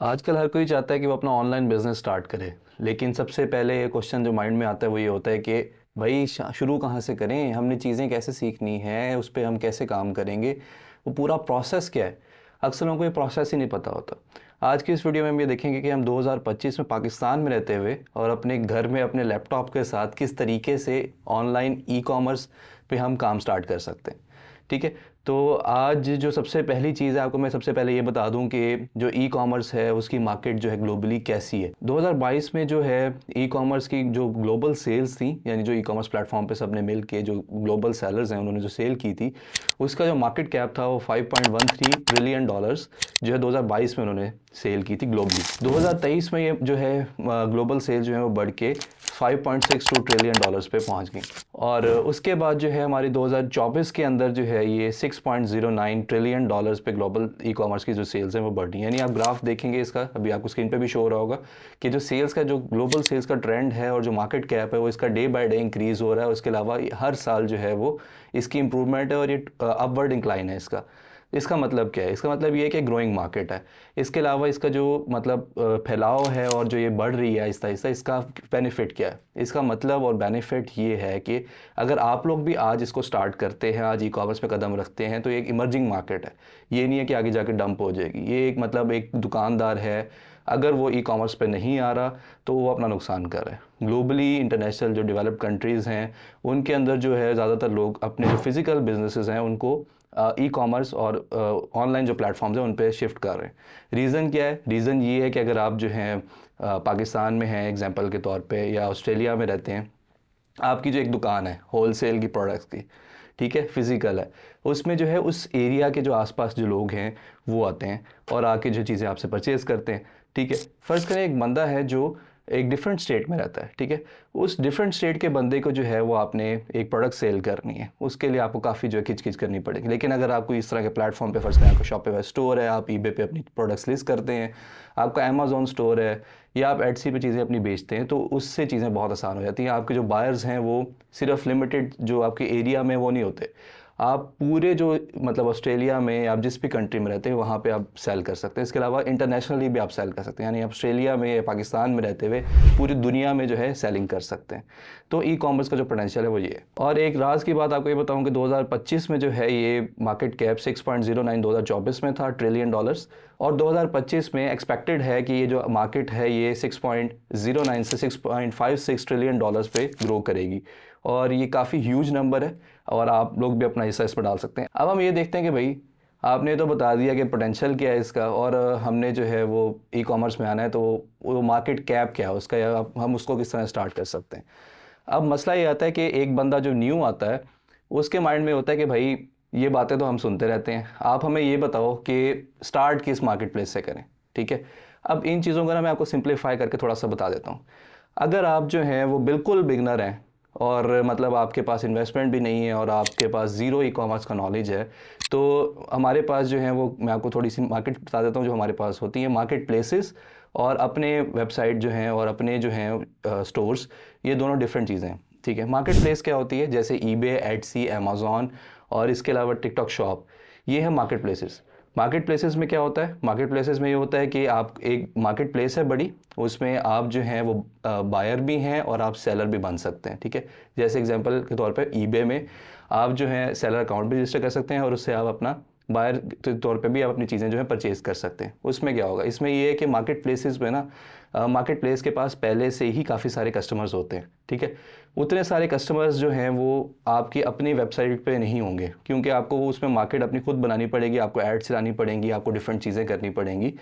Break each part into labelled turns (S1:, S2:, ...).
S1: आजकल हर कोई चाहता है कि वो अपना ऑनलाइन बिजनेस स्टार्ट करे। लेकिन सबसे पहले ये क्वेश्चन जो माइंड में आता है वो ये होता है कि भाई शुरू कहाँ से करें, हमने चीज़ें कैसे सीखनी है, उस पर हम कैसे काम करेंगे, वो पूरा प्रोसेस क्या है। अक्सर लोगों को ये प्रोसेस ही नहीं पता होता। आज की इस वीडियो में हम ये देखेंगे कि हम 2025 में पाकिस्तान में रहते हुए और अपने घर में अपने लैपटॉप के साथ किस तरीके से ऑनलाइन ई कॉमर्स पे हम काम स्टार्ट कर सकते हैं। ठीक है। तो आज जो सबसे पहली चीज़ है, आपको मैं सबसे पहले ये बता दूं कि जो ई कॉमर्स है उसकी मार्केट जो है ग्लोबली कैसी है। 2022 में जो है ई कॉमर्स की जो ग्लोबल सेल्स थी, यानी जो ई कॉमर्स प्लेटफॉर्म पे सबने मिल के जो ग्लोबल सेलर्स हैं उन्होंने जो सेल की थी, उसका जो मार्केट कैप था वो 5.13 ट्रिलियन डॉलर्स जो है 2022 में उन्होंने सेल की थी ग्लोबली। 2023 में ये जो है ग्लोबल सेल जो है वो बढ़ के 5.62 ट्रिलियन डॉलर्स पे पहुंच गई। और उसके बाद जो है हमारी 2024 के अंदर जो है ये 6.09 ट्रिलियन डॉलर्स पे ग्लोबल ई कॉमर्स की जो सेल्स हैं वो बढ़ रही हैं। यानी आप ग्राफ देखेंगे इसका, अभी आपको स्क्रीन पे भी शो हो रहा होगा कि जो सेल्स का जो ग्लोबल सेल्स का ट्रेंड है और जो मार्केट कैप है वो इसका डे बाय डे इंक्रीज़ हो रहा है। उसके अलावा हर साल जो है वो इसकी इंप्रूवमेंट है और ये अपवर्ड इंक्लाइन है इसका। इसका मतलब क्या है? इसका मतलब ये है कि ग्रोइंग मार्केट है। इसके अलावा इसका जो मतलब फैलाव है और जो ये बढ़ रही है आहिस्ता आहिस्ता, इसका बेनिफिट क्या है? इसका मतलब और बेनिफिट ये है कि अगर आप लोग भी आज इसको स्टार्ट करते हैं, आज ई कॉमर्स पे कदम रखते हैं, तो ये एक इमर्जिंग मार्केट है। ये नहीं है कि आगे जाके डंप हो जाएगी। ये एक मतलब एक दुकानदार है, अगर वो ई कॉमर्स पे नहीं आ रहा तो वो अपना नुकसान कर रहा है। ग्लोबली इंटरनेशनल जो डेवलप्ड कंट्रीज़ हैं उनके अंदर जो है ज़्यादातर लोग अपने जो फिज़िकल बिजनेसेस हैं उनको ई कॉमर्स और ऑनलाइन जो प्लेटफॉर्म्स हैं उन पे शिफ्ट कर रहे हैं। रीज़न क्या है? रीज़न ये है कि अगर आप जो हैं पाकिस्तान में हैं एग्जांपल के तौर पे, या ऑस्ट्रेलिया में रहते हैं, आपकी जो एक दुकान है होलसेल की प्रोडक्ट्स की, ठीक है, फिज़िकल है, उसमें जो है उस एरिया के जो आसपास जो लोग हैं वो आते हैं और आके जो चीज़ें आपसे परचेज़ करते हैं। ठीक है। फ़र्ज़ करें एक बंदा है जो एक डिफरेंट स्टेट में रहता है, ठीक है। उस डिफरेंट स्टेट के बंदे को जो है वो आपने एक प्रोडक्ट सेल करनी है, उसके लिए आपको काफ़ी जो है खिच करनी पड़ेगी। लेकिन अगर आपको इस तरह के प्लेटफॉर्म पे, फ़र्ज़ करें आपका शॉपिफाई स्टोर है, आप ईबे पे अपनी प्रोडक्ट्स लिस्ट करते हैं, आपका अमेज़ॉन स्टोर है, या आप एडसी पे चीज़ें अपनी बेचते हैं, तो उससे चीज़ें बहुत आसान हो जाती हैं। आपके जो बायर्स हैं वो सिर्फ लिमिटेड जो आपके एरिया में वो नहीं होते। आप पूरे जो मतलब ऑस्ट्रेलिया में आप जिस भी कंट्री में रहते हैं वहाँ पे आप सेल कर सकते हैं। इसके अलावा इंटरनेशनली भी आप सेल कर सकते हैं, यानी ऑस्ट्रेलिया में या पाकिस्तान में रहते हुए पूरी दुनिया में जो है सेलिंग कर सकते हैं। तो ई कॉमर्स का जो पोटेंशियल है वो ये है। और एक राज की बात आपको ये बताऊँ कि 2025 में जो है ये मार्केट कैप 6.09 2024 में था ट्रिलियन डॉलर्स, और 2025 में एक्सपेक्टेड है कि ये जो मार्केट है ये 6.09 से 6.56 ट्रिलियन डॉलर्स पे ग्रो करेगी। और ये काफ़ी ह्यूज नंबर है और आप लोग भी अपना हिस्सा इसमें डाल सकते हैं। अब हम ये देखते हैं कि भाई आपने तो बता दिया कि पोटेंशियल क्या है इसका, और हमने जो है वो ई कॉमर्स में आना है, तो वो मार्केट कैप क्या है उसका, या हम उसको किस तरह स्टार्ट कर सकते हैं। अब मसला ये आता है कि एक बंदा जो न्यू आता है उसके माइंड में होता है कि भाई ये बातें तो हम सुनते रहते हैं, आप हमें ये बताओ कि स्टार्ट किस मार्केट प्लेस से करें। ठीक है। अब इन चीज़ों का ना मैं आपको सिंप्लीफाई करके थोड़ा सा बता देता हूँ। अगर आप जो हैं वो बिल्कुल बिगनर हैं और मतलब आपके पास इन्वेस्टमेंट भी नहीं है और आपके पास ज़ीरो ई कॉमर्स का नॉलेज है, तो हमारे पास जो है वो, मैं आपको थोड़ी सी मार्केट बता देता हूँ जो हमारे पास होती है मार्केट प्लेसेस, और अपने वेबसाइट जो हैं और अपने जो हैं स्टोर्स, ये दोनों डिफरेंट चीज़ें हैं। ठीक है। मार्केट प्लेस क्या होती है? जैसे ईबे, एडसी, अमेज़ॉन और इसके अलावा टिकटॉक शॉप, ये है मार्केट प्लेसेस। मार्केट प्लेसेस में क्या होता है? मार्केट प्लेसेस में ये होता है कि आप एक मार्केट प्लेस है बड़ी, उसमें आप जो हैं वो बायर भी हैं और आप सेलर भी बन सकते हैं। ठीक है। जैसे एग्जांपल के तौर पे ईबे में आप जो है सेलर अकाउंट भी रजिस्टर कर सकते हैं और उससे आप अपना बायर के तौर पे भी आप अपनी चीज़ें जो है परचेज़ कर सकते हैं। उसमें क्या होगा? इसमें ये है कि मार्केट प्लेसेस में ना, मार्केट प्लेस के पास पहले से ही काफ़ी सारे कस्टमर्स होते हैं। ठीक है। उतने सारे कस्टमर्स जो हैं वो आपकी अपनी वेबसाइट पे नहीं होंगे, क्योंकि आपको वो उसमें मार्केट अपनी खुद बनानी पड़ेगी, आपको ऐड चलानी पड़ेंगी, आपको डिफरेंट चीज़ें करनी पड़ेंगी।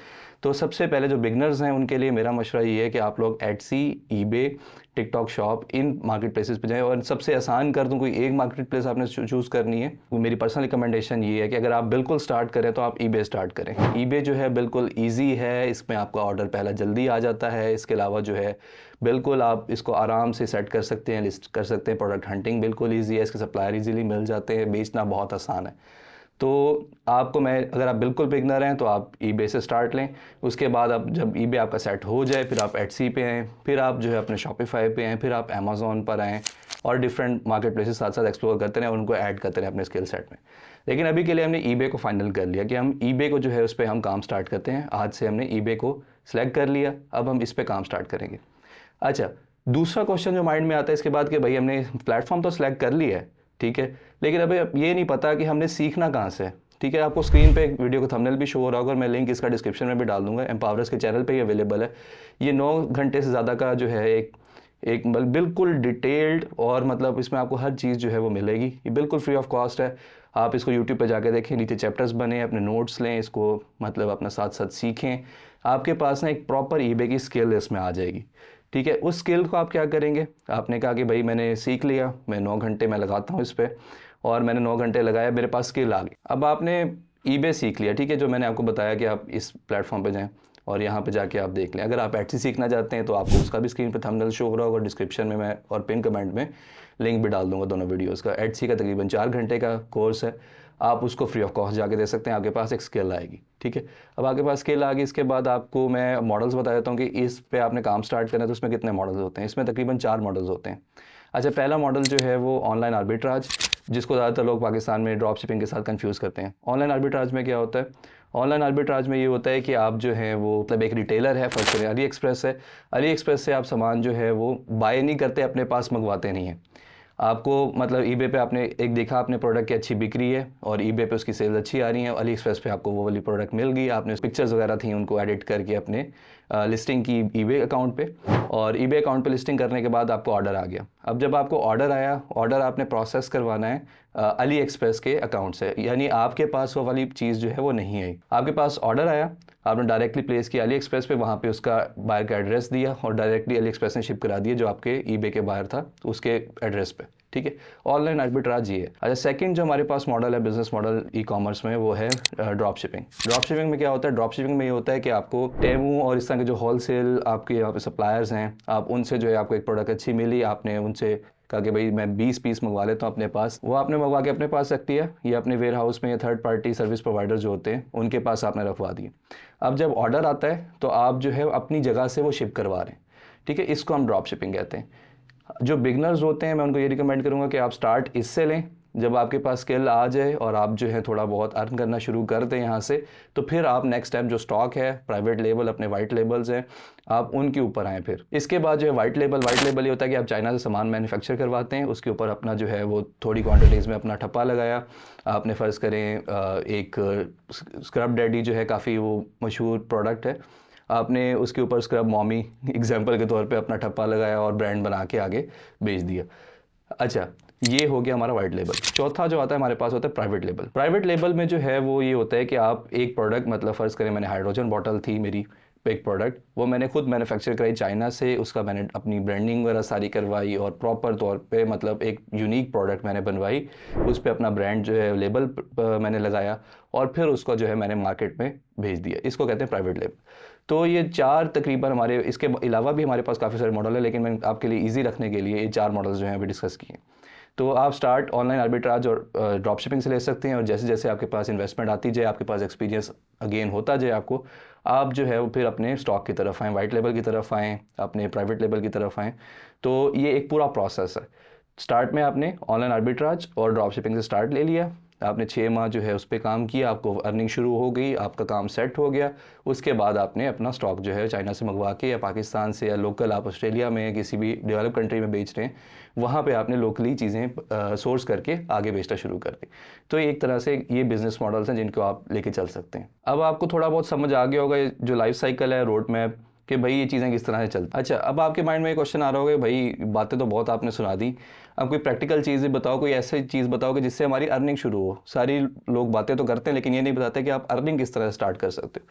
S1: तो सबसे पहले जो बिगनर्स हैं उनके लिए मेरा मशवरा ये है कि आप लोग एडसी, ईबे, टिकटॉक शॉप, इन मार्केट प्लेसेस पे जाएं। और सबसे आसान कर दूं, कोई एक मार्केट प्लेस आपने चूज़ करनी है, तो मेरी पर्सनल रिकमेंडेशन ये है कि अगर आप बिल्कुल स्टार्ट करें तो आप ईबे स्टार्ट करें। ईबे जो है बिल्कुल ईजी है, इसमें आपका ऑर्डर पहला जल्दी आ जाता है। इसके अलावा जो है बिल्कुल आप इसको आराम से सेट कर सकते हैं, लिस्ट कर सकते हैं, प्रोडक्ट हंटिंग बिल्कुल ईजी है, इसके सप्लायर ईजीली मिल जाते हैं, बेचना बहुत आसान है। तो आपको मैं, अगर आप बिल्कुल बिगनर हैं तो आप ईबे से स्टार्ट लें। उसके बाद आप जब ईबे आपका सेट हो जाए फिर आप एटसी पे आएँ, फिर आप जो है अपने शॉपिफाई पे आएँ, फिर आप अमेज़ॉन पर आएँ और डिफरेंट मार्केट प्लेसेस साथ साथ एक्सप्लोर करते रहें और उनको ऐड करते रहें अपने स्किल सेट में। लेकिन अभी के लिए हमने ईबे को फाइनल कर लिया कि हम ईबे को जो है उस पर हम काम स्टार्ट करते हैं। आज से हमने ईबे को सिलेक्ट कर लिया, अब हम इस पर काम स्टार्ट करेंगे। अच्छा, दूसरा क्वेश्चन जो माइंड में आता है इसके बाद कि भाई हमने प्लेटफॉर्म तो सिलेक्ट कर लिया है, ठीक है, लेकिन अभी ये नहीं पता कि हमने सीखना कहाँ से है। ठीक है, आपको स्क्रीन पे एक वीडियो का थंबनेल भी शो हो रहा होगा और मैं लिंक इसका डिस्क्रिप्शन में भी डाल दूंगा। एम्पावरर्स के चैनल पे ही अवेलेबल है। ये 9 घंटे से ज़्यादा का जो है एक बिल्कुल डिटेल्ड और मतलब इसमें आपको हर चीज़ जो है वो मिलेगी। ये बिल्कुल फ्री ऑफ कॉस्ट है। आप इसको यूट्यूब पे जाके देखें, नीचे चैप्टर्स बने, अपने नोट्स लें, इसको मतलब अपना साथ साथ सीखें। आपके पास ना एक प्रॉपर ईबे की स्किल इसमें आ जाएगी। ठीक है, उस स्किल को आप क्या करेंगे, आपने कहा कि भाई मैंने सीख लिया, मैं 9 घंटे मैं लगाता हूँ इस पर, और मैंने 9 घंटे लगाया, मेरे पास स्किल आ गई। अब आपने ईबे सीख लिया, ठीक है, जो मैंने आपको बताया कि आप इस प्लेटफॉर्म पे जाएं और यहाँ पे जाके आप देख लें। अगर आप एटसी सीखना चाहते हैं तो आपको उसका भी स्क्रीन पे थंबनेल शो हो रहा होगा, डिस्क्रिप्शन में मैं और पिन कमेंट में लिंक भी डाल दूंगा दोनों वीडियोस का। एटसी का तकरीबन 4 घंटे का कोर्स है, आप उसको फ्री ऑफ कॉस्ट जाके दे सकते हैं, आपके पास एक स्किल आएगी। ठीक है, अब आपके पास स्किल आ गई, इसके बाद आपको मैं मॉडल्स बता देता हूँ कि इस पे आपने काम स्टार्ट करना है तो उसमें कितने मॉडल्स होते हैं। इसमें तकरीबन 4 मॉडल्स होते हैं। अच्छा, पहला मॉडल जो है वो ऑनलाइन आर्बिट्राज, जिसको ज़्यादातर लोग पाकिस्तान में ड्रॉप शिपिंग के साथ कंफ्यूज करते हैं। ऑनलाइन आर्बिट्राज में क्या होता है, ऑनलाइन आर्बिट्राज में ये होता है कि आप जो है वो मतलब एक रिटेलर है, फर्स्ट करें अली एक्सप्रेस है, अली एक्सप्रेस से आप सामान जो है वो बाय नहीं करते, अपने पास मंगवाते नहीं हैं। आपको मतलब ईबे पे आपने एक देखा, आपने प्रोडक्ट की अच्छी बिक्री है और ईबे पे उसकी सेल अच्छी आ रही है, अली एक्सप्रेस पे आपको वो वाली प्रोडक्ट मिल गई, आपने पिक्चर्स वगैरह थी उनको एडिट करके अपने लिस्टिंग की ईबे अकाउंट पे, और ईबे अकाउंट पे लिस्टिंग करने के बाद आपको ऑर्डर आ गया। अब जब आपको ऑर्डर आया, ऑर्डर आपने प्रोसेस करवाना है अली एक्सप्रेस के अकाउंट से, यानी आपके पास वो वाली चीज़ जो है वो नहीं आई। आपके पास ऑर्डर आया, आपने डायरेक्टली प्लेस किया अली एक्सप्रेस पे, वहाँ पे उसका बायर का एड्रेस दिया और डायरेक्टली अली एक्सप्रेस ने शिप करा दिया जो आपके ईबे के बायर था उसके एड्रेस पे। ठीक है, ऑनलाइन आर्बिट्राज ये है। अच्छा, सेकंड जो हमारे पास मॉडल है बिजनेस मॉडल ई कॉमर्स में, वो है ड्रॉप शिपिंग। ड्रॉप शिपिंग में क्या होता है, ड्रॉप शिपिंग में ये होता है कि आपको टेमू और इस तरह के जो होलसेल आपके यहाँ पे सप्लायर्स हैं, आप उनसे जो है आपको एक प्रोडक्ट अच्छी मिली, आपने उनसे कहा कि भाई मैं 20 पीस मंगवा लेता हूँ अपने पास, वो आपने मंगवा के अपने पास रख दिया, या अपने वेयर हाउस में या थर्ड पार्टी सर्विस प्रोवाइडर जो होते हैं उनके पास आपने रखवा दिए। अब जब ऑर्डर आता है तो आप जो है अपनी जगह से वो शिप करवा रहे हैं। ठीक है, इसको हम ड्रॉप शिपिंग कहते हैं। जो बिगनर्स होते हैं मैं उनको ये रिकमेंड करूँगा कि आप स्टार्ट इससे लें। जब आपके पास स्किल आ जाए और आप जो है थोड़ा बहुत अर्न करना शुरू कर दें यहाँ से, तो फिर आप नेक्स्ट स्टेप जो स्टॉक है, प्राइवेट लेबल, अपने वाइट लेबल्स हैं, आप उनके ऊपर आएँ। फिर इसके बाद जो है वाइट लेबल ये होता है कि आप चाइना से सामान मैन्युफैक्चर करवाते हैं, उसके ऊपर अपना जो है वो थोड़ी क्वान्टिटीज़ में अपना ठप्पा लगाया। आपने फ़र्ज़ करें एक स्क्रब डैडी जो है काफ़ी वो मशहूर प्रोडक्ट है, आपने उसके ऊपर स्क्रब मॉमी एग्जांपल के तौर पे अपना ठप्पा लगाया और ब्रांड बना के आगे बेच दिया। अच्छा, ये हो गया हमारा वाइट लेबल। चौथा जो आता है हमारे पास होता है प्राइवेट लेबल। प्राइवेट लेबल में जो है वो ये होता है कि आप एक प्रोडक्ट, मतलब फ़र्ज़ करें मैंने हाइड्रोजन बॉटल थी मेरी एक प्रोडक्ट, वो मैंने खुद मैन्युफैक्चर कराई चाइना से, उसका मैंने अपनी ब्रांडिंग वगैरह सारी करवाई और प्रॉपर तौर पे मतलब एक यूनिक प्रोडक्ट मैंने बनवाई, उस पर अपना ब्रांड जो है लेबल मैंने लगाया और फिर उसको जो है मैंने मार्केट में भेज दिया। इसको कहते हैं प्राइवेट लेबल। तो ये 4 तकरीबन हमारे, इसके अलावा भी हमारे पास काफ़ी सारे मॉडल है, लेकिन मैंने आपके लिए ईजी रखने के लिए ये 4 मॉडल्स जो हैं अभी डिस्कस किए। तो आप स्टार्ट ऑनलाइन आर्बिट्राज और ड्रॉप शिपिंग से ले सकते हैं, और जैसे जैसे आपके पास इन्वेस्टमेंट आती जाए, आपके पास एक्सपीरियंस अगेन होता जाए आपको, आप जो है वो फिर अपने स्टॉक की तरफ आएँ, वाइट लेबल की तरफ आएँ, अपने प्राइवेट लेबल की तरफ आएँ। तो ये एक पूरा प्रोसेस है। स्टार्ट में आपने ऑनलाइन आर्बिट्राज और ड्रॉप शिपिंग से स्टार्ट ले लिया, आपने 6 माह जो है उस पर काम किया, आपको अर्निंग शुरू हो गई, आपका काम सेट हो गया। उसके बाद आपने अपना स्टॉक जो है चाइना से मंगवा के, या पाकिस्तान से, या लोकल आप ऑस्ट्रेलिया में किसी भी डेवलप कंट्री में बेच रहे हैं, वहाँ पे आपने लोकली चीज़ें सोर्स करके आगे बेचना शुरू कर दी। तो एक तरह से ये बिज़नेस मॉडल्स हैं जिनको आप लेके चल सकते हैं। अब आपको थोड़ा बहुत समझ आ गया होगा जो लाइफ साइकिल है, रोड मैप, कि भाई ये चीज़ें किस तरह से चलती। अच्छा, अब आपके माइंड में ये क्वेश्चन आ रहा होगा, भाई बातें तो बहुत आपने सुना दी, अब कोई प्रैक्टिकल चीज़ बताओ, कोई ऐसी चीज़ बताओ कि जिससे हमारी अर्निंग शुरू हो। सारी लोग बातें तो करते हैं लेकिन ये नहीं बताते कि आप अर्निंग किस तरह से स्टार्ट कर सकते हो।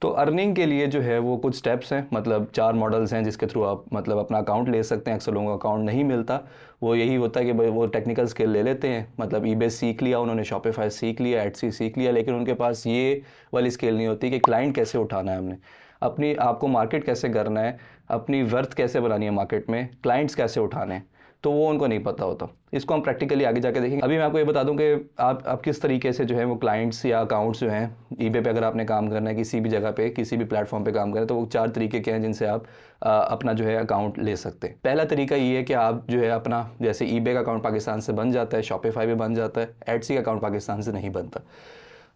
S1: तो अर्निंग के लिए जो है वो कुछ स्टेप्स हैं, मतलब 4 मॉडल्स हैं जिसके थ्रू आप मतलब अपना अकाउंट ले सकते हैं। अक्सर लोगों का अकाउंट नहीं मिलता, वो यही होता है कि भाई वो टेक्निकल स्किल ले लेते हैं, मतलब ईबे सीख लिया उन्होंने, शॉपिफाई सीख लिया, एटसी सीख लिया, लेकिन उनके पास ये वाली स्किल नहीं होती कि क्लाइंट कैसे उठाना है, हमने अपनी आपको मार्केट कैसे करना है, अपनी वर्थ कैसे बनानी है मार्केट में, क्लाइंट्स कैसे उठाने हैं। तो वो उनको नहीं पता होता। इसको हम प्रैक्टिकली आगे जाके देखेंगे। अभी मैं आपको ये बता दूं कि आप किस तरीके से जो है वो क्लाइंट्स या अकाउंट्स जो हैं ईबे पे अगर आपने काम करना है, किसी भी जगह पे किसी भी प्लेटफॉर्म पे काम करें, तो वो 4 तरीके के हैं जिनसे आप अपना जो है अकाउंट ले सकते हैं। पहला तरीका ये है कि आप जो है अपना, जैसे ईबे का अकाउंट पाकिस्तान से बन जाता है, शॉपिफाई पे बन जाता है, एटसी का अकाउंट पाकिस्तान से नहीं बनता।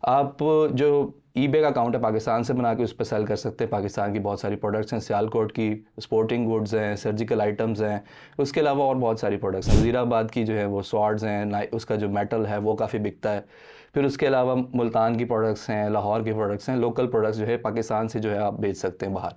S1: आप जो ईबे का अकाउंट है पाकिस्तान से बना के उस पर सेल कर सकते हैं। पाकिस्तान की बहुत सारी प्रोडक्ट्स हैं, सियालकोट की स्पोर्टिंग गुड्स हैं, सर्जिकल आइटम्स हैं, उसके अलावा और बहुत सारी प्रोडक्ट्स हैं। वज़ीराबाद की जो है वो स्वॉर्ड्स हैं, उसका जो मेटल है वो काफ़ी बिकता है। फिर उसके अलावा मुल्तान की प्रोडक्ट्स हैं, लाहौर की प्रोडक्ट्स हैं, लोकल प्रोडक्ट्स जो है पाकिस्तान से जो है आप बेच सकते हैं बाहर।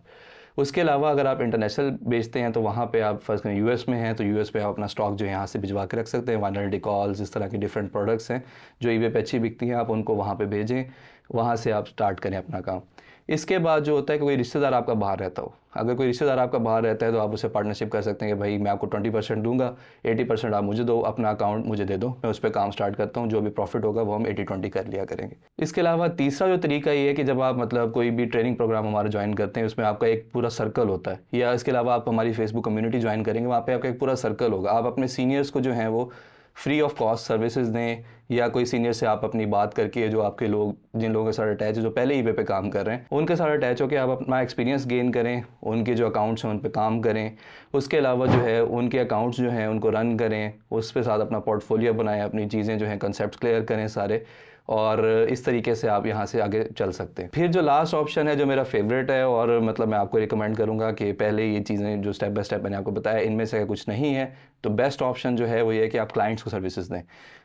S1: उसके अलावा अगर आप इंटरनेशनल बेचते हैं तो वहाँ पे आप फर्स्ट करें यूएस में हैं तो यूएस पे आप अपना स्टॉक जो है यहाँ से भिजवा के रख सकते हैं। वाइनल डिकॉल्स, इस तरह की डिफरेंट प्रोडक्ट्स हैं जो ईबे पे अच्छी बिकती हैं, आप उनको वहाँ पे भेजें, वहाँ से आप स्टार्ट करें अपना काम। इसके बाद जो होता है कि कोई रिश्तेदार आपका बाहर रहता हो, अगर कोई रिश्तेदार आपका बाहर रहता है तो आप उससे पार्टनरशिप कर सकते हैं कि भाई मैं आपको 20% दूंगा, 80% आप मुझे दो, अपना अकाउंट मुझे दे दो, मैं उस पर काम स्टार्ट करता हूँ, जो भी प्रॉफिट होगा वो हम 80-20 कर लिया करेंगे। इसके अलावा तीसरा जो तरीका ये है कि जब आप मतलब कोई भी ट्रेनिंग प्रोग्राम हमारा ज्वाइन करते हैं, उसमें आपका एक पूरा सर्कल होता है, या इसके अलावा आप हमारी फेसबुक कम्युनिटी ज्वाइन करेंगे, वहाँ पर आपका एक पूरा सर्कल होगा। आप अपने सीनियर्स को जो है वो फ्री ऑफ कॉस्ट सर्विसेज दें, या कोई सीनियर से आप अपनी बात करके, जो आपके लोग, जिन लोगों के साथ अटैच है, जो पहले ईबे पे काम कर रहे हैं, उनके साथ अटैच होकर आप अपना एक्सपीरियंस गेन करें, उनके जो अकाउंट्स हैं उन पे काम करें। उसके अलावा जो है उनके अकाउंट्स जो हैं उनको रन करें, उस पे साथ अपना पोर्टफोलियो बनाएं, अपनी चीज़ें जो हैं कंसेप्ट क्लियर करें सारे, और इस तरीके से आप यहाँ से आगे चल सकते हैं। फिर जो लास्ट ऑप्शन है जो मेरा फेवरेट है, और मतलब मैं आपको रिकमेंड करूँगा कि पहले ये चीज़ें जो स्टेप बाय स्टेप मैंने आपको बताया, इनमें से कुछ नहीं है तो बेस्ट ऑप्शन जो है वो ये है कि आप क्लाइंट्स को सर्विसेज दें।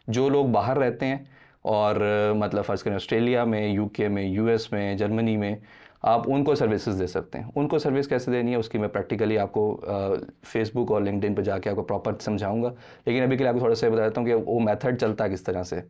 S1: जो लोग बाहर रहते हैं और मतलब फ़र्ज़ करें ऑस्ट्रेलिया में, यूके में, यूएस में, जर्मनी में, आप उनको सर्विसेज दे सकते हैं। उनको सर्विस कैसे देनी है उसकी मैं प्रैक्टिकली आपको फेसबुक और लिंक्डइन पे जाके आपको प्रॉपर समझाऊंगा, लेकिन अभी के लिए आपको थोड़ा सा बता देता हूँ कि वो मेथड चलता है किस तरह से।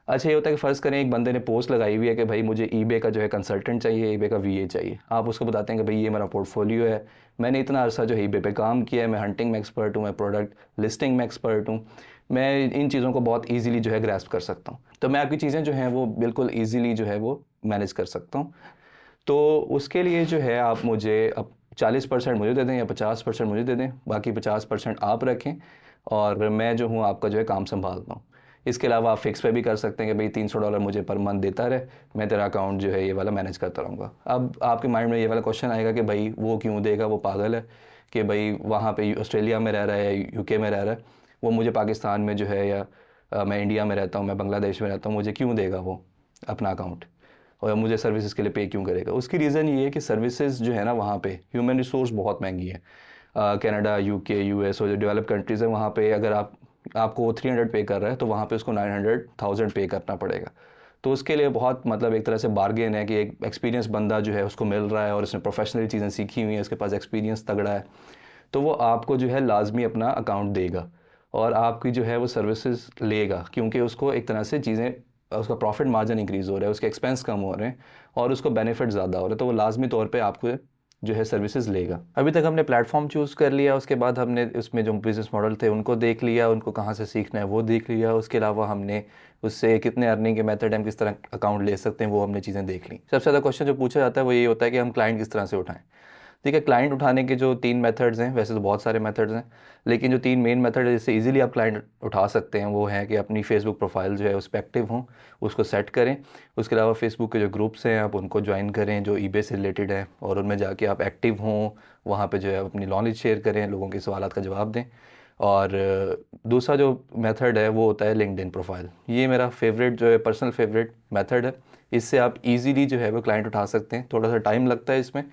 S1: अच्छा, ये होता है कि फ़र्ज़ करें एक बंदे ने पोस्ट लगाई हुई है कि भाई मुझे ईबे का जो है कंसल्टेंट चाहिए, ईबे का वीए चाहिए। आप उसको बताते हैं कि भाई ये मेरा पोर्टफोलियो है, मैंने इतना अर्सा जो है ईबे पे काम किया है, मैं हंटिंग में एक्सपर्ट हूँ, मैं प्रोडक्ट लिस्टिंग में एक्सपर्ट हूँ, मैं इन चीज़ों को बहुत ईजिली जो है ग्रैस्प कर सकता हूँ, तो मैं आपकी चीज़ें जो हैं वो बिल्कुल ईजिली जो है वो मैनेज कर सकता हूँ। तो उसके लिए जो है आप मुझे अब 40% मुझे दे दें या 50% मुझे दे दें, बाकी 50% आप रखें, और मैं जो हूँ आपका जो है काम संभालता हूँ। इसके अलावा आप फिक्स पे भी कर सकते हैं कि भाई $300 मुझे पर मंथ देता रहे, मैं तेरा अकाउंट जो है ये वाला मैनेज करता रहूँगा। अब आपके माइंड में ये वाला क्वेश्चन आएगा कि भाई वो क्यों देगा, वो पागल है कि भाई वहाँ पे ऑस्ट्रेलिया में रह रहा है या यूके में रह रहा है, वो मुझे पाकिस्तान में जो है, या मैं इंडिया में रहता हूँ, मैं बांग्लादेश में रहता हूँ, मुझे क्यों देगा वो अपना अकाउंट, और मुझे सर्विसेज के लिए पे क्यों करेगा। उसकी रीज़न ये है कि सर्विसेज जो है ना वहाँ पे ह्यूमन रिसोर्स बहुत महंगी है। कनाडा, यूके, यूएस और जो डेवलप कंट्रीज़ हैं वहाँ पे अगर आपको 300 पे कर रहा है तो वहाँ पे उसको 900,000 पे करना पड़ेगा। तो उसके लिए बहुत मतलब एक तरह से बार्गेन है कि एक एक्सपीरियंस बंदा जो है उसको मिल रहा है और उसने प्रोफेशनली चीज़ें सीखी हुई हैं, उसके पास एक्सपीरियंस तगड़ा है, तो वो आपको जो है लाजमी अपना अकाउंट देगा और आपकी जो है वो सर्विसेज लेगा, क्योंकि उसको एक तरह से चीज़ें, उसका प्रॉफिट मार्जिन इंक्रीज़ हो रहा है, उसके एक्सपेंस कम हो रहे हैं और उसको बेनिफिट ज़्यादा हो रहा है, तो वो लाजमी तौर पे आपको जो है सर्विसेज लेगा। अभी तक हमने प्लेटफॉर्म चूज़ कर लिया, उसके बाद हमने उसमें जो बिज़नेस मॉडल थे उनको देख लिया, उनको कहाँ से सीखना है वो देख लिया, उसके अलावा हमने उससे कितने अर्निंग के मेथड हम किस तरह अकाउंट ले सकते हैं वो हमने चीज़ें देख ली। सबसे ज़्यादा क्वेश्चन जो पूछा जाता है वो ये होता है कि हम क्लाइंट किस तरह से उठाएं। ठीक है, क्लाइंट उठाने के जो 3 मेथड्स हैं, वैसे तो बहुत सारे मेथड्स हैं, लेकिन जो 3 मेन मेथड है जिससे इजीली आप क्लाइंट उठा सकते हैं वो है कि अपनी फेसबुक प्रोफाइल जो है उस पर एक्टिव हों, उसको सेट करें। उसके अलावा फेसबुक के जो ग्रुप्स हैं आप उनको ज्वाइन करें जो ईबे से रिलेटेड है, और उनमें जाके आप एक्टिव हों, वहाँ पे जो है अपनी नॉलेज शेयर करें, लोगों के सवालात का जवाब दें। और दूसरा जो मेथड है वो होता है लिंक्डइन प्रोफाइल। ये मेरा फेवरेट जो है, पर्सनल फेवरेट मेथड है। इससे आप इजीली जो है वो क्लाइंट उठा सकते हैं। थोड़ा सा टाइम लगता है इसमें,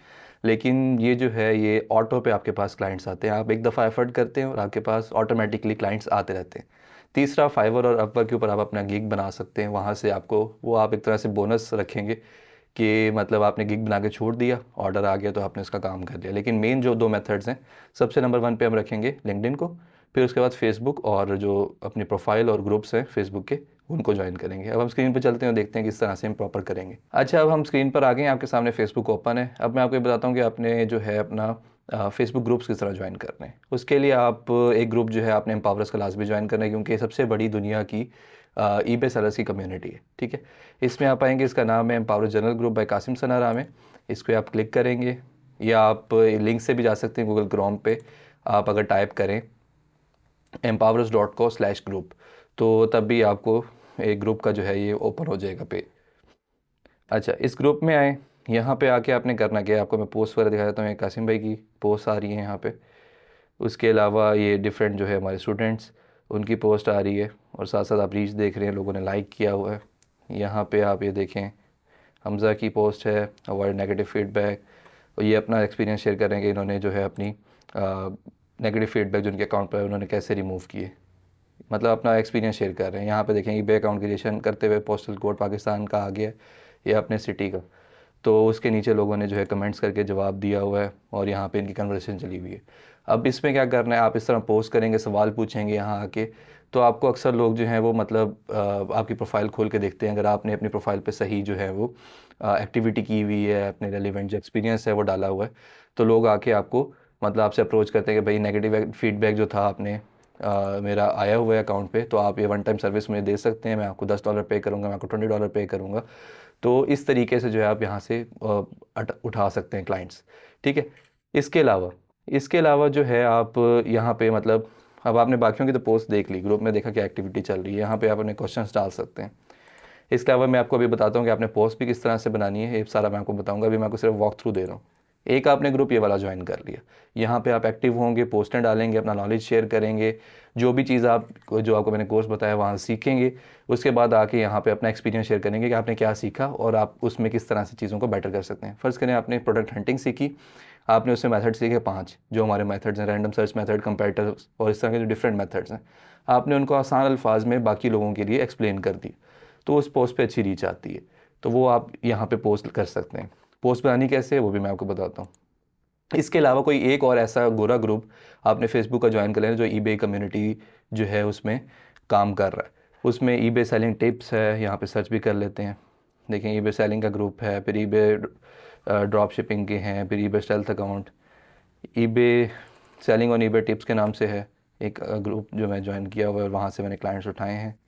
S1: लेकिन ये जो है ये ऑटो पे आपके पास क्लाइंट्स आते हैं। आप एक दफ़ा एफर्ट करते हैं और आपके पास ऑटोमेटिकली क्लाइंट्स आते रहते हैं। तीसरा, फाइवर और अपवर्क के ऊपर आप अपना गिग बना सकते हैं। वहाँ से आपको वो आप एक तरह से बोनस रखेंगे कि मतलब आपने गिग बना के छोड़ दिया, ऑर्डर आ गया तो आपने उसका काम कर लिया। लेकिन मेन जो 2 मेथड्स हैं, सबसे नंबर 1 पे हम रखेंगे लिंक्डइन को, फिर उसके बाद फेसबुक और जो अपनी प्रोफाइल और ग्रुप्स हैं फेसबुक के उनको ज्वाइन करेंगे। अब हम स्क्रीन पर चलते हैं और देखते हैं किस तरह से हम प्रॉपर करेंगे। अच्छा, अब हम स्क्रीन पर आ गए हैं, आपके सामने फेसबुक ओपन है। अब मैं आपको ये बताता हूँ कि आपने जो है अपना फेसबुक ग्रुप्स किस तरह ज्वाइन करने हैं। उसके लिए आप एक ग्रुप जो है आपने एम्पावर्स का लाजमी ज्वाइन करना है, क्योंकि सबसे बड़ी दुनिया की ईबे सेलर्स की कम्युनिटी है। ठीक है, इसमें आप आएंगे, इसका नाम है empower general group by Qasim Sanara में। इस पर आप क्लिक करेंगे, या आप लिंक से भी जा सकते हैं गूगल क्रोम पे। आप अगर टाइप करें empowerus.co/group, तो तब भी आपको एक ग्रुप का जो है ये ओपन हो जाएगा पेज। अच्छा, इस ग्रुप में आए, यहाँ पे आके आपने करना क्या है, आपको मैं पोस्ट वगैरह दिखा देता हूँ। ये कासिम भाई की पोस्ट आ रही है यहाँ पे, उसके अलावा ये डिफरेंट जो है हमारे स्टूडेंट्स, उनकी पोस्ट आ रही है, और साथ साथ आप रीच देख रहे हैं, लोगों ने लाइक किया हुआ है। यहाँ पे आप ये देखें, हमज़ा की पोस्ट है, अवॉइड नेगेटिव फीडबैक, और ये अपना एक्सपीरियंस शेयर करेंगे इन्होंने जो है अपनी नेगेटिव फीडबैक जो उनके अकाउंट पर है उन्होंने कैसे रिमूव किए, मतलब अपना एक्सपीरियंस शेयर कर रहे हैं। यहाँ पे देखें ईबे अकाउंट क्रिएशन करते हुए पोस्टल कोड पाकिस्तान का आ गया, ये अपने सिटी का, तो उसके नीचे लोगों ने जो है कमेंट्स करके जवाब दिया हुआ है, और यहाँ पे इनकी कन्वर्सेशन चली हुई है। अब इसमें क्या करना है, आप इस तरह पोस्ट करेंगे, सवाल पूछेंगे यहाँ आके, तो आपको अक्सर लोग जो हैं वो मतलब आपकी प्रोफाइल खोल के देखते हैं। अगर आपने अपनी प्रोफाइल पे सही जो है वो एक्टिविटी की हुई है, अपने रेलिवेंट जो एक्सपीरियंस है वो डाला हुआ है, तो लोग आके आपको मतलब आपसे अप्रोच करते हैं कि भाई नेगेटिव फीडबैक जो था आपने मेरा आया हुआ है अकाउंट पे, तो आप ये वन टाइम सर्विस मुझे दे सकते हैं, मैं आपको $10 पे करूँगा, मैं आपको $20 पे करूँगा। तो इस तरीके से जो है आप यहाँ से उठा सकते हैं क्लाइंट्स, ठीक है। इसके अलावा जो है आप यहाँ पे मतलब अब आपने बाकियों की तो पोस्ट देख ली, ग्रुप में देखा क्या एक्टिविटी चल रही है, यहाँ पे आप अपने क्वेश्चंस डाल सकते हैं। इसके अलावा मैं आपको अभी बताता हूँ कि आपने पोस्ट भी किस तरह से बनानी है, ये सारा मैं आपको बताऊँगा। अभी मैं आपको सिर्फ वॉक थ्रू दे रहा हूँ। एक आपने ग्रुप ये वाला ज्वाइन कर लिया, यहाँ पे आप एक्टिव होंगे, पोस्टें डालेंगे, अपना नॉलेज शेयर करेंगे, जो भी चीज़ आप जो आपको मैंने कोर्स बताया वहाँ सीखेंगे। उसके बाद आके यहाँ पे अपना एक्सपीरियंस शेयर करेंगे कि आपने क्या सीखा और आप उसमें किस तरह से चीज़ों को बेटर कर सकते हैं। फ़र्ज़ करें आपने प्रोडक्ट हंटिंग सीखी, आपने उसमें मेथड सीखे 5 जो हमारे मेथड्स हैं, रैंडम सर्च मेथड, कंपैरेटर्स और इस तरह के जो डिफरेंट मेथड्स हैं, आपने उनको आसान अल्फाज में बाकी लोगों के लिए एक्सप्लेन कर दी, तो उस पोस्ट पे अच्छी रीच आती है। तो वो आप यहाँ पे पोस्ट कर सकते हैं। पोस्ट बनानी कैसे है वो भी मैं आपको बताता हूँ। इसके अलावा कोई एक और ऐसा गोरा ग्रुप आपने फेसबुक का ज्वाइन कर लेना जो ईबे कम्युनिटी जो है उसमें काम कर रहा है। उसमें ईबे सेलिंग टिप्स है, यहाँ पे सर्च भी कर लेते हैं। देखें ईबे सेलिंग का ग्रुप है, फिर ईबे ड्रॉप शिपिंग के हैं, फिर eBay stealth account, eBay selling on eBay tips के नाम से है एक ग्रुप जो मैं ज्वाइन किया हुआ है, वहाँ से मैंने क्लाइंट्स उठाए हैं।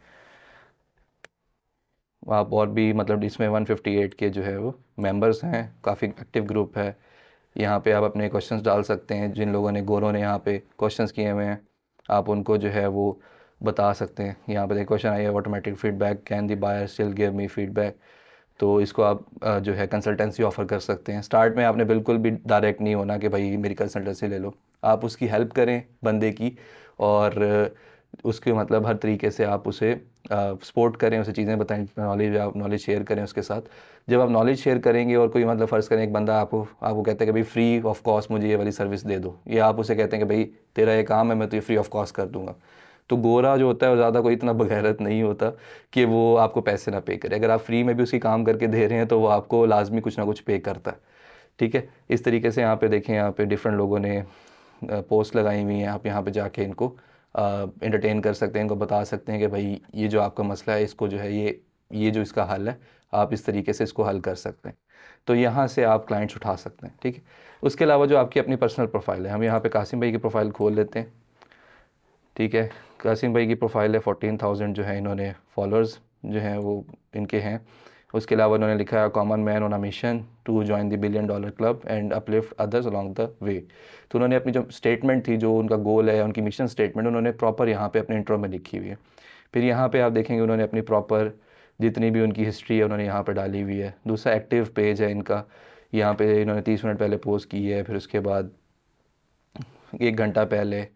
S1: आप और भी मतलब इसमें 158 के जो है वो मेंबर्स हैं, काफ़ी एक्टिव ग्रुप है। यहाँ पे आप अपने क्वेश्चंस डाल सकते हैं, जिन लोगों ने गोरों ने यहाँ पे क्वेश्चंस किए हुए हैं आप उनको जो है वो बता सकते हैं। यहाँ पे एक क्वेश्चन आया है, automatic feedback, can the buyer still give me feedback, तो इसको आप जो है कंसल्टेंसी ऑफ़र कर सकते हैं। स्टार्ट में आपने बिल्कुल भी डायरेक्ट नहीं होना कि भाई मेरी कंसल्टेंसी ले लो, आप उसकी हेल्प करें बंदे की, और उसके मतलब हर तरीके से आप उसे सपोर्ट करें, उसे चीज़ें बताएं, नॉलेज आप नॉलेज शेयर करें उसके साथ। जब आप नॉलेज शेयर करेंगे और कोई मतलब फ़र्ज़ करें एक बंदा आपको कहता है कि भाई फ्री ऑफ कॉस्ट मुझे ये वाली सर्विस दे दो, या आप उसे कहते हैं कि भाई तेरा ये काम है मैं तो ये फ्री ऑफ कॉस्ट कर दूँगा, तो गोरा जो होता है वो ज़्यादा कोई इतना बगैरत नहीं होता कि वो आपको पैसे ना पे करे। अगर आप फ्री में भी उसकी काम करके दे रहे हैं तो वो आपको लाजमी कुछ ना कुछ पे करता है, ठीक है। इस तरीके से यहाँ पे देखें, यहाँ पे डिफरेंट लोगों ने पोस्ट लगाई हुई हैं, आप यहाँ पे जाके इनको एंटरटेन कर सकते हैं, इनको बता सकते हैं कि भाई ये जो आपका मसला है इसको जो है ये जो इसका हल है आप इस तरीके से इसको हल कर सकते हैं। तो यहाँ से आप क्लाइंट्स उठा सकते हैं, ठीक है। उसके अलावा जो आपकी अपनी पर्सनल प्रोफाइल है, हम यहाँ पे कासिम भाई की प्रोफाइल खोल लेते हैं, ठीक है। कासिम भाई की प्रोफाइल है, 14,000 जो है इन्होंने फॉलोअर्स जो हैं वो इनके हैं। उसके अलावा उन्होंने लिखा है common man on a mission to join the $1 billion club and uplift others along the way. तो उन्होंने अपनी जो स्टेटमेंट थी, जो उनका गोल है, उनकी मिशन स्टेटमेंट उन्होंने प्रॉपर यहाँ पे अपने इंट्रो में लिखी हुई है। फिर यहाँ पे आप देखेंगे उन्होंने अपनी प्रॉपर जितनी भी उनकी हिस्ट्री है उन्होंने यहाँ पर डाली हुई है। दूसरा एक्टिव पेज है इनका, यहाँ पे इन्होंने 30 मिनट पहले पोस्ट की है, फिर उसके बाद 1 घंटा पहले,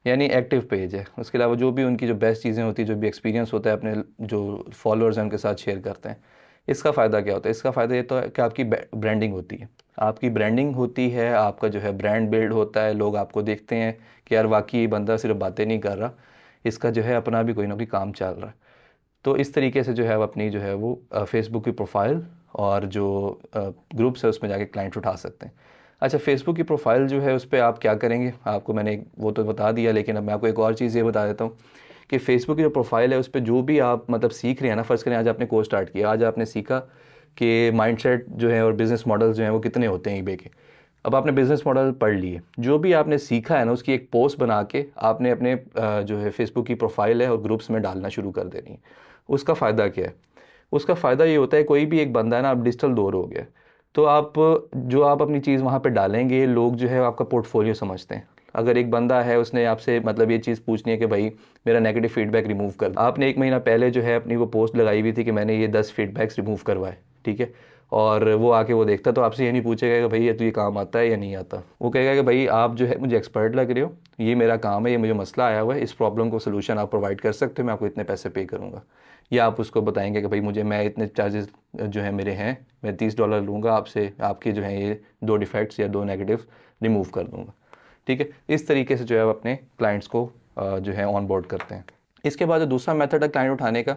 S1: यानी एक्टिव पेज है। उसके अलावा जो भी उनकी जो बेस्ट चीज़ें होती हैं, जो भी एक्सपीरियंस होता है अपने जो फॉलोअर्स हैं उनके साथ शेयर करते हैं। इसका फ़ायदा क्या होता है, इसका फ़ायदा ये तो है कि आपकी ब्रांडिंग होती है, आपकी ब्रांडिंग होती है, आपका जो है ब्रांड बिल्ड होता है, लोग आपको देखते हैं कि यार वाकई बंदा सिर्फ बातें नहीं कर रहा, इसका जो है अपना भी कोई ना कोई काम चल रहा है। तो इस तरीके से जो है आप अपनी जो है वो फेसबुक की प्रोफाइल और जो ग्रुप्स है उसमें जाके क्लाइंट उठा सकते हैं। अच्छा, फेसबुक की प्रोफाइल जो है उस पर आप क्या करेंगे, आपको मैंने वो तो बता दिया, लेकिन अब मैं आपको एक और चीज़ ये बता देता हूँ कि फेसबुक की जो प्रोफाइल है उस पर जो भी आप मतलब सीख रहे हैं ना, फ़र्ज़ करें आज आपने कोर्स स्टार्ट किया, आज आपने सीखा कि माइंडसेट जो है और बिज़नेस मॉडल्स जो हैं वो कितने होते हैं ईबे के। अब आपने बिज़नेस मॉडल पढ़ लिए, जो भी आपने सीखा है ना उसकी एक पोस्ट बना के आपने अपने जो है फेसबुक की प्रोफाइल है और ग्रुप्स में डालना शुरू कर देनी है। उसका फ़ायदा क्या है, उसका फ़ायदा ये होता है कोई भी एक बंदा है ना, अब डिजिटल दौर हो गया, तो आप जो आप अपनी चीज़ वहाँ पे डालेंगे, लोग जो है आपका पोर्टफोलियो समझते हैं। अगर एक बंदा है उसने आपसे मतलब ये चीज़ पूछनी है कि भाई मेरा नेगेटिव फीडबैक रिमूव कर, आपने 1 महीना पहले जो है अपनी वो पोस्ट लगाई हुई थी कि मैंने ये 10 फीडबैक्स रिमूव करवाए, ठीक है, और वो आके वो देखता तो आपसे ये नहीं पूछेगा कि भाई ये तो ये काम आता है या नहीं आता, वो कहेगा कि भाई आप जो है मुझे एक्सपर्ट लग रहे हो, ये मेरा काम है, ये मुझे मसला आया हुआ है, इस प्रॉब्लम को सोल्यूशन आप प्रोवाइड कर सकते हो, मैं आपको इतने पैसे पे करूँगा। या आप उसको बताएंगे कि भाई मुझे मैं इतने चार्जेस जो है मेरे हैं, मैं $30 लूँगा आपसे, आपके जो है ये 2 डिफेक्ट्स या 2 नेगेटिव रिमूव कर दूँगा, ठीक है। इस तरीके से जो है आप अपने क्लाइंट्स को जो है ऑन बोर्ड करते हैं। इसके बाद जो दूसरा मेथड है क्लाइंट उठाने का,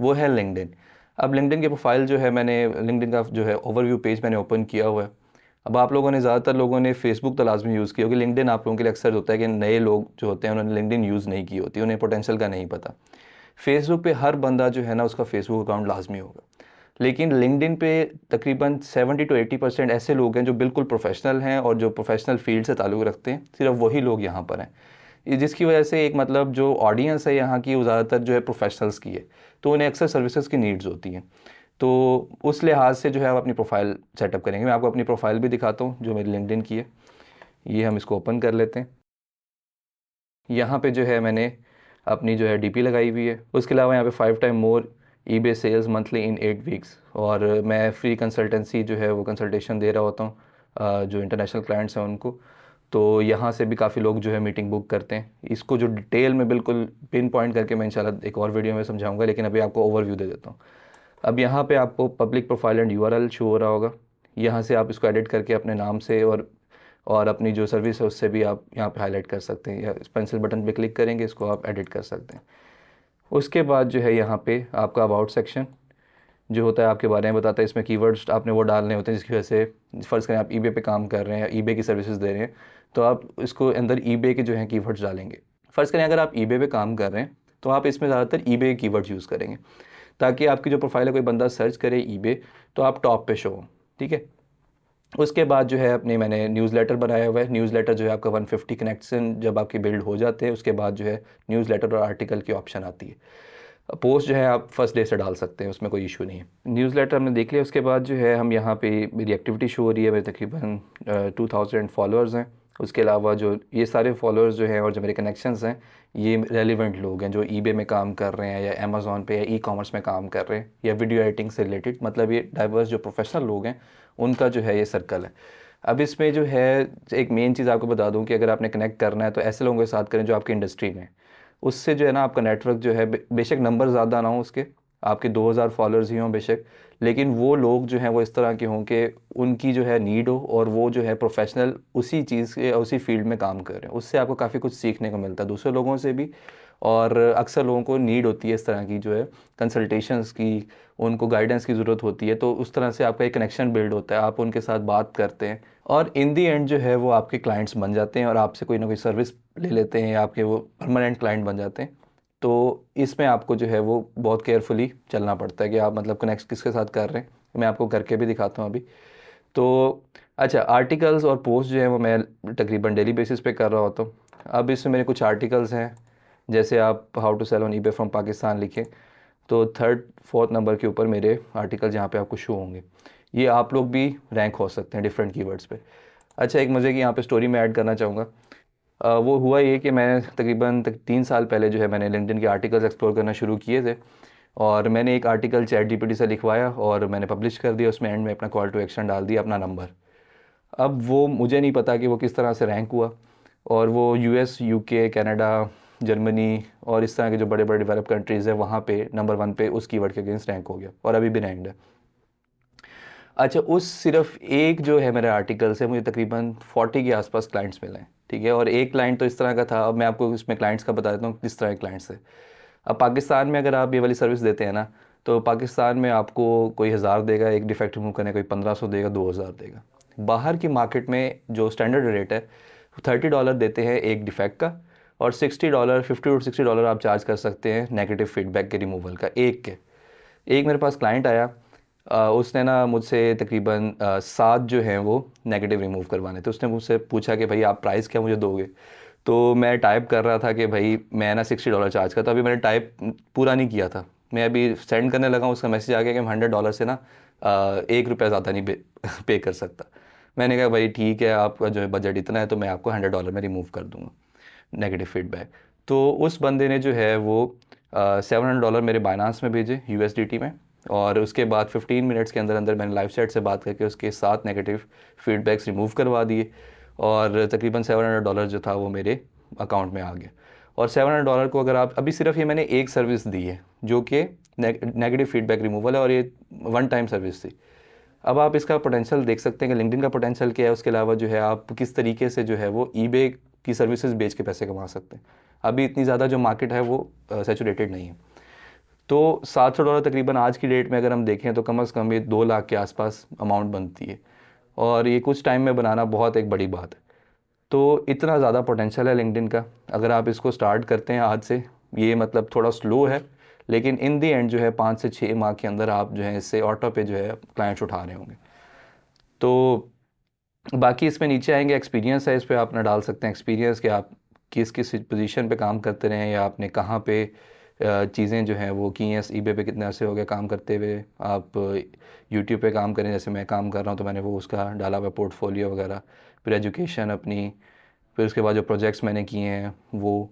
S1: वो है लिंक्डइन। अब लिंक्डइन की प्रोफाइल जो है, मैंने लिंक्डइन का जो है ओवरव्यू पेज मैंने ओपन किया हुआ है। अब आप लोगों ने ज़्यादातर लोगों ने फेसबुक तो लाजमी यूज़ किया होगी, लिंक्डइन आप लोगों के लिए अक्सर होता है कि नए लोग जो होते हैं उन्होंने लिंक्डइन यूज़ नहीं की होती, उन्हें पोटेंशियल का नहीं पता। फेसबुक पे हर बंदा जो है ना उसका फेसबुक अकाउंट लाजमी होगा, लेकिन लिंक्डइन पे तकरीबन 70 to 80% ऐसे लोग हैं जो बिल्कुल प्रोफेशनल हैं और जो प्रोफेशनल फील्ड से ताल्लुक़ रखते हैं, सिर्फ वही लोग यहाँ पर हैं। जिसकी वजह से एक मतलब जो ऑडियंस है यहाँ की वो ज़्यादातर जो है प्रोफेशनल्स की है, तो उन्हें अक्सर सर्विसेज की नीड्स होती हैं। तो उस लिहाज से जो है आप अपनी प्रोफाइल सेटअप करेंगे। मैं आपको अपनी प्रोफाइल भी दिखाता हूँ जो मेरी लिंक्डइन की है। ये हम इसको ओपन कर लेते हैं। यहाँ पे जो है मैंने अपनी जो है डीपी लगाई हुई है। उसके अलावा यहाँ पे 5 time more eBay sales monthly in 8 weeks, और मैं फ्री कंसल्टेंसी जो है वो कंसल्टेशन दे रहा होता हूँ जो इंटरनेशनल क्लाइंट्स हैं उनको। तो यहाँ से भी काफ़ी लोग जो है मीटिंग बुक करते हैं। इसको जो डिटेल में बिल्कुल पिन पॉइंट करके मैं इंशाल्लाह एक और वीडियो में समझाऊंगा, लेकिन अभी आपको ओवरव्यू दे देता हूँ। अब यहाँ पे आपको public profile and URL show हो रहा होगा। यहाँ से आप इसको एडिट करके अपने नाम से और अपनी जो सर्विस है उससे भी आप यहाँ पे हाईलाइट कर सकते हैं, या इस पेंसिल बटन पे क्लिक करेंगे इसको आप एडिट कर सकते हैं। उसके बाद जो है यहाँ पे आपका अबाउट सेक्शन जो होता है आपके बारे में बताता है। इसमें कीवर्ड्स आपने वो डालने होते हैं जिसकी वजह से, फ़र्ज़ करें आप ईबे पे काम कर रहे हैं या ईबे की सर्विसेज दे रहे हैं, तो आप इसको अंदर ईबे के जो हैं कीवर्ड्स डालेंगे। फ़र्ज़ करें अगर आप ईबे पे काम कर रहे हैं तो आप इसमें ज़्यादातर ईबे के कीवर्ड्स यूज़ करेंगे, ताकि आपकी जो प्रोफाइल है कोई बंदा सर्च करे ईबे तो आप टॉप पे शो हो, ठीक है। उसके बाद जो है अपने मैंने न्यूज़लेटर बनाया हुआ है। न्यूज़लेटर जो है आपका 150 कनेक्शन जब आपके बिल्ड हो जाते हैं उसके बाद जो है न्यूज़लेटर और आर्टिकल की ऑप्शन आती है। पोस्ट जो है आप फर्स्ट डे से डाल सकते हैं, उसमें कोई इशू नहीं है। न्यूज़लेटर हमने देख लिया। उसके बाद जो है हम यहाँ पे मेरी एक्टिविटी शो हो रही है, मेरे तकरीबन 2000 फॉलोअर्स हैं। उसके अलावा जो ये सारे फॉलोअर्स जो हैं और जो मेरे कनेक्शंस हैं ये रेलिवेंट लोग हैं जो ईबे में काम कर रहे हैं या अमेज़ॉन पे या ई कॉमर्स में काम कर रहे हैं या वीडियो एडिटिंग से रिलेटेड, मतलब ये डाइवर्स जो प्रोफेशनल लोग हैं उनका जो है ये सर्कल है। अब इसमें जो है एक मेन चीज़ आपको बता दूं कि अगर आपने कनेक्ट करना है तो ऐसे लोगों के साथ करें जो आपकी इंडस्ट्री में, उससे जो है ना आपका नेटवर्क जो है बेशक नंबर ज़्यादा ना हो उसके, आपके 2000 फॉलोअर्स ही हों बेशक, लेकिन वो लोग जो हैं वो इस तरह के हों कि उनकी जो है नीड हो और वो जो है प्रोफेशनल उसी चीज़ के उसी फील्ड में काम कर रहे हैं। उससे आपको काफ़ी कुछ सीखने को मिलता है दूसरे लोगों से भी, और अक्सर लोगों को नीड होती है इस तरह की जो है कंसल्टेशंस की, उनको गाइडेंस की ज़रूरत होती है, तो उस तरह से आपका एक कनेक्शन बिल्ड होता है, आप उनके साथ बात करते हैं और इन दी एंड जो है वो आपके क्लाइंट्स बन जाते हैं और आपसे कोई ना कोई सर्विस ले लेते हैं या आपके वो परमानेंट क्लाइंट बन जाते हैं। तो इसमें आपको जो है वो बहुत केयरफुली चलना पड़ता है कि आप मतलब कनेक्ट किसके साथ कर रहे हैं। मैं आपको करके भी दिखाता हूँ अभी। तो अच्छा, आर्टिकल्स और पोस्ट जो है वो मैं तकरीबन डेली बेसिस पे कर रहा होता हूँ। अब इसमें मेरे कुछ आर्टिकल्स हैं, जैसे आप how to sell on eBay from Pakistan लिखें तो 3rd 4th नंबर के ऊपर मेरे आर्टिकल यहाँ पे आपको शो होंगे। ये आप लोग भी रैंक हो सकते हैं डिफरेंट कीवर्ड्स पे। अच्छा, एक मज़े की यहाँ पे स्टोरी में ऐड करना चाहूँगा। वो हुआ ये कि मैंने तकरीबन 3 साल पहले जो है मैंने लिंक्डइन के आर्टिकल्स एक्सप्लोर करना शुरू किए थे, और मैंने एक आर्टिकल चैट जीपीटी से लिखवाया और मैंने पब्लिश कर दिया। उसमें एंड में अपना कॉल टू एक्शन डाल दिया, अपना नंबर। अब वो मुझे नहीं पता कि वो किस तरह से रैंक हुआ, और वो यूएस, यूके, कनाडा, जर्मनी और इस तरह के जो बड़े बड़े डेवलप कंट्रीज़ है वहाँ पे नंबर 1 पे उस कीवर्ड के अगेंस्ट रैंक हो गया और अभी भी रैंक्ड है। अच्छा, उस सिर्फ एक जो है मेरे आर्टिकल से मुझे तकरीबन 40 के आसपास क्लाइंट्स मिले हैं, ठीक है। और एक क्लाइंट तो इस तरह का था, अब मैं आपको इसमें क्लाइंट्स का बता देता हूँ किस तरह के क्लाइंट्स है। अब पाकिस्तान में अगर आप ये वाली सर्विस देते हैं ना, तो पाकिस्तान में आपको कोई 1000 देगा एक डिफेक्ट रिमूव करने, कोई 1500 देगा, 2000 देगा। बाहर की मार्केट में जो स्टैंडर्ड रेट है $30 देते हैं एक डिफेक्ट का, और $60, $50 to $60 आप चार्ज कर सकते हैं नेगेटिव फीडबैक के रिमूवल का। एक मेरे पास क्लाइंट आया, उसने ना मुझसे तकरीबन 7 जो हैं वो नेगेटिव रिमूव करवाने थे। उसने मुझसे पूछा कि भाई आप प्राइस क्या मुझे दोगे। तो मैं टाइप कर रहा था कि भाई मैं ना $60 चार्ज करता, अभी मैंने टाइप पूरा नहीं किया था, मैं अभी सेंड करने लगा हूँ, उसका मैसेज आ गया कि मैं $100 से ना 1 रुपया ज़्यादा नहीं पे कर सकता। मैंने कहा भाई ठीक है, आपका जो है बजट इतना है तो मैं आपको $100 में रिमूव कर दूंगा नेगेटिव फीडबैक। तो उस बंदे ने जो है वो $700 मेरे बाइनांस में भेजे USDT में, और उसके बाद 15 मिनट्स के अंदर अंदर मैंने लाइव चैट से बात करके उसके 7 नेगेटिव फीडबैक्स रिमूव करवा दिए, और तकरीबन $700 जो था वो मेरे अकाउंट में आ गया। और $700 को अगर आप अभी, सिर्फ ये मैंने एक सर्विस दी है जो कि नेगेटिव फीडबैक रिमूवल है, और ये वन टाइम सर्विस थी। अब आप इसका पोटेंशियल देख सकते हैं कि लिंक्डइन का पोटेंशियल क्या है। उसके अलावा जो है आप किस तरीके से जो है वो ईबे की सर्विसेज बेच के पैसे कमा सकते हैं। अभी इतनी ज़्यादा जो मार्केट है वो सैचुरेटेड नहीं है। तो $700 तकरीबन आज की डेट में अगर हम देखें तो कम से कम ये 2 लाख के आसपास अमाउंट बनती है, और ये कुछ टाइम में बनाना बहुत एक बड़ी बात है। तो इतना ज़्यादा पोटेंशियल है लिंक्डइन का, अगर आप इसको स्टार्ट करते हैं आज से। ये मतलब थोड़ा स्लो है, लेकिन इन दी एंड जो है 5 से 6 माह के अंदर आप जो है इससे ऑटो पे जो है क्लाइंट्स उठा रहे होंगे। तो बाकी इसमें नीचे आएंगे, एक्सपीरियंस है, इस पर आप ना डाल सकते हैं एक्सपीरियंस कि आप किस किस पोजीशन पे काम करते रहे हैं, या आपने कहाँ पे चीज़ें जो हैं वो की हैं, ईबे पे कितने अरसे हो गए काम करते हुए। आप यूट्यूब पे काम करें जैसे मैं काम कर रहा हूँ, तो मैंने वो उसका डाला हुआ पोर्टफोलियो वगैरह, फिर एजुकेशन अपनी, फिर उसके बाद जो प्रोजेक्ट्स मैंने किए हैं वो।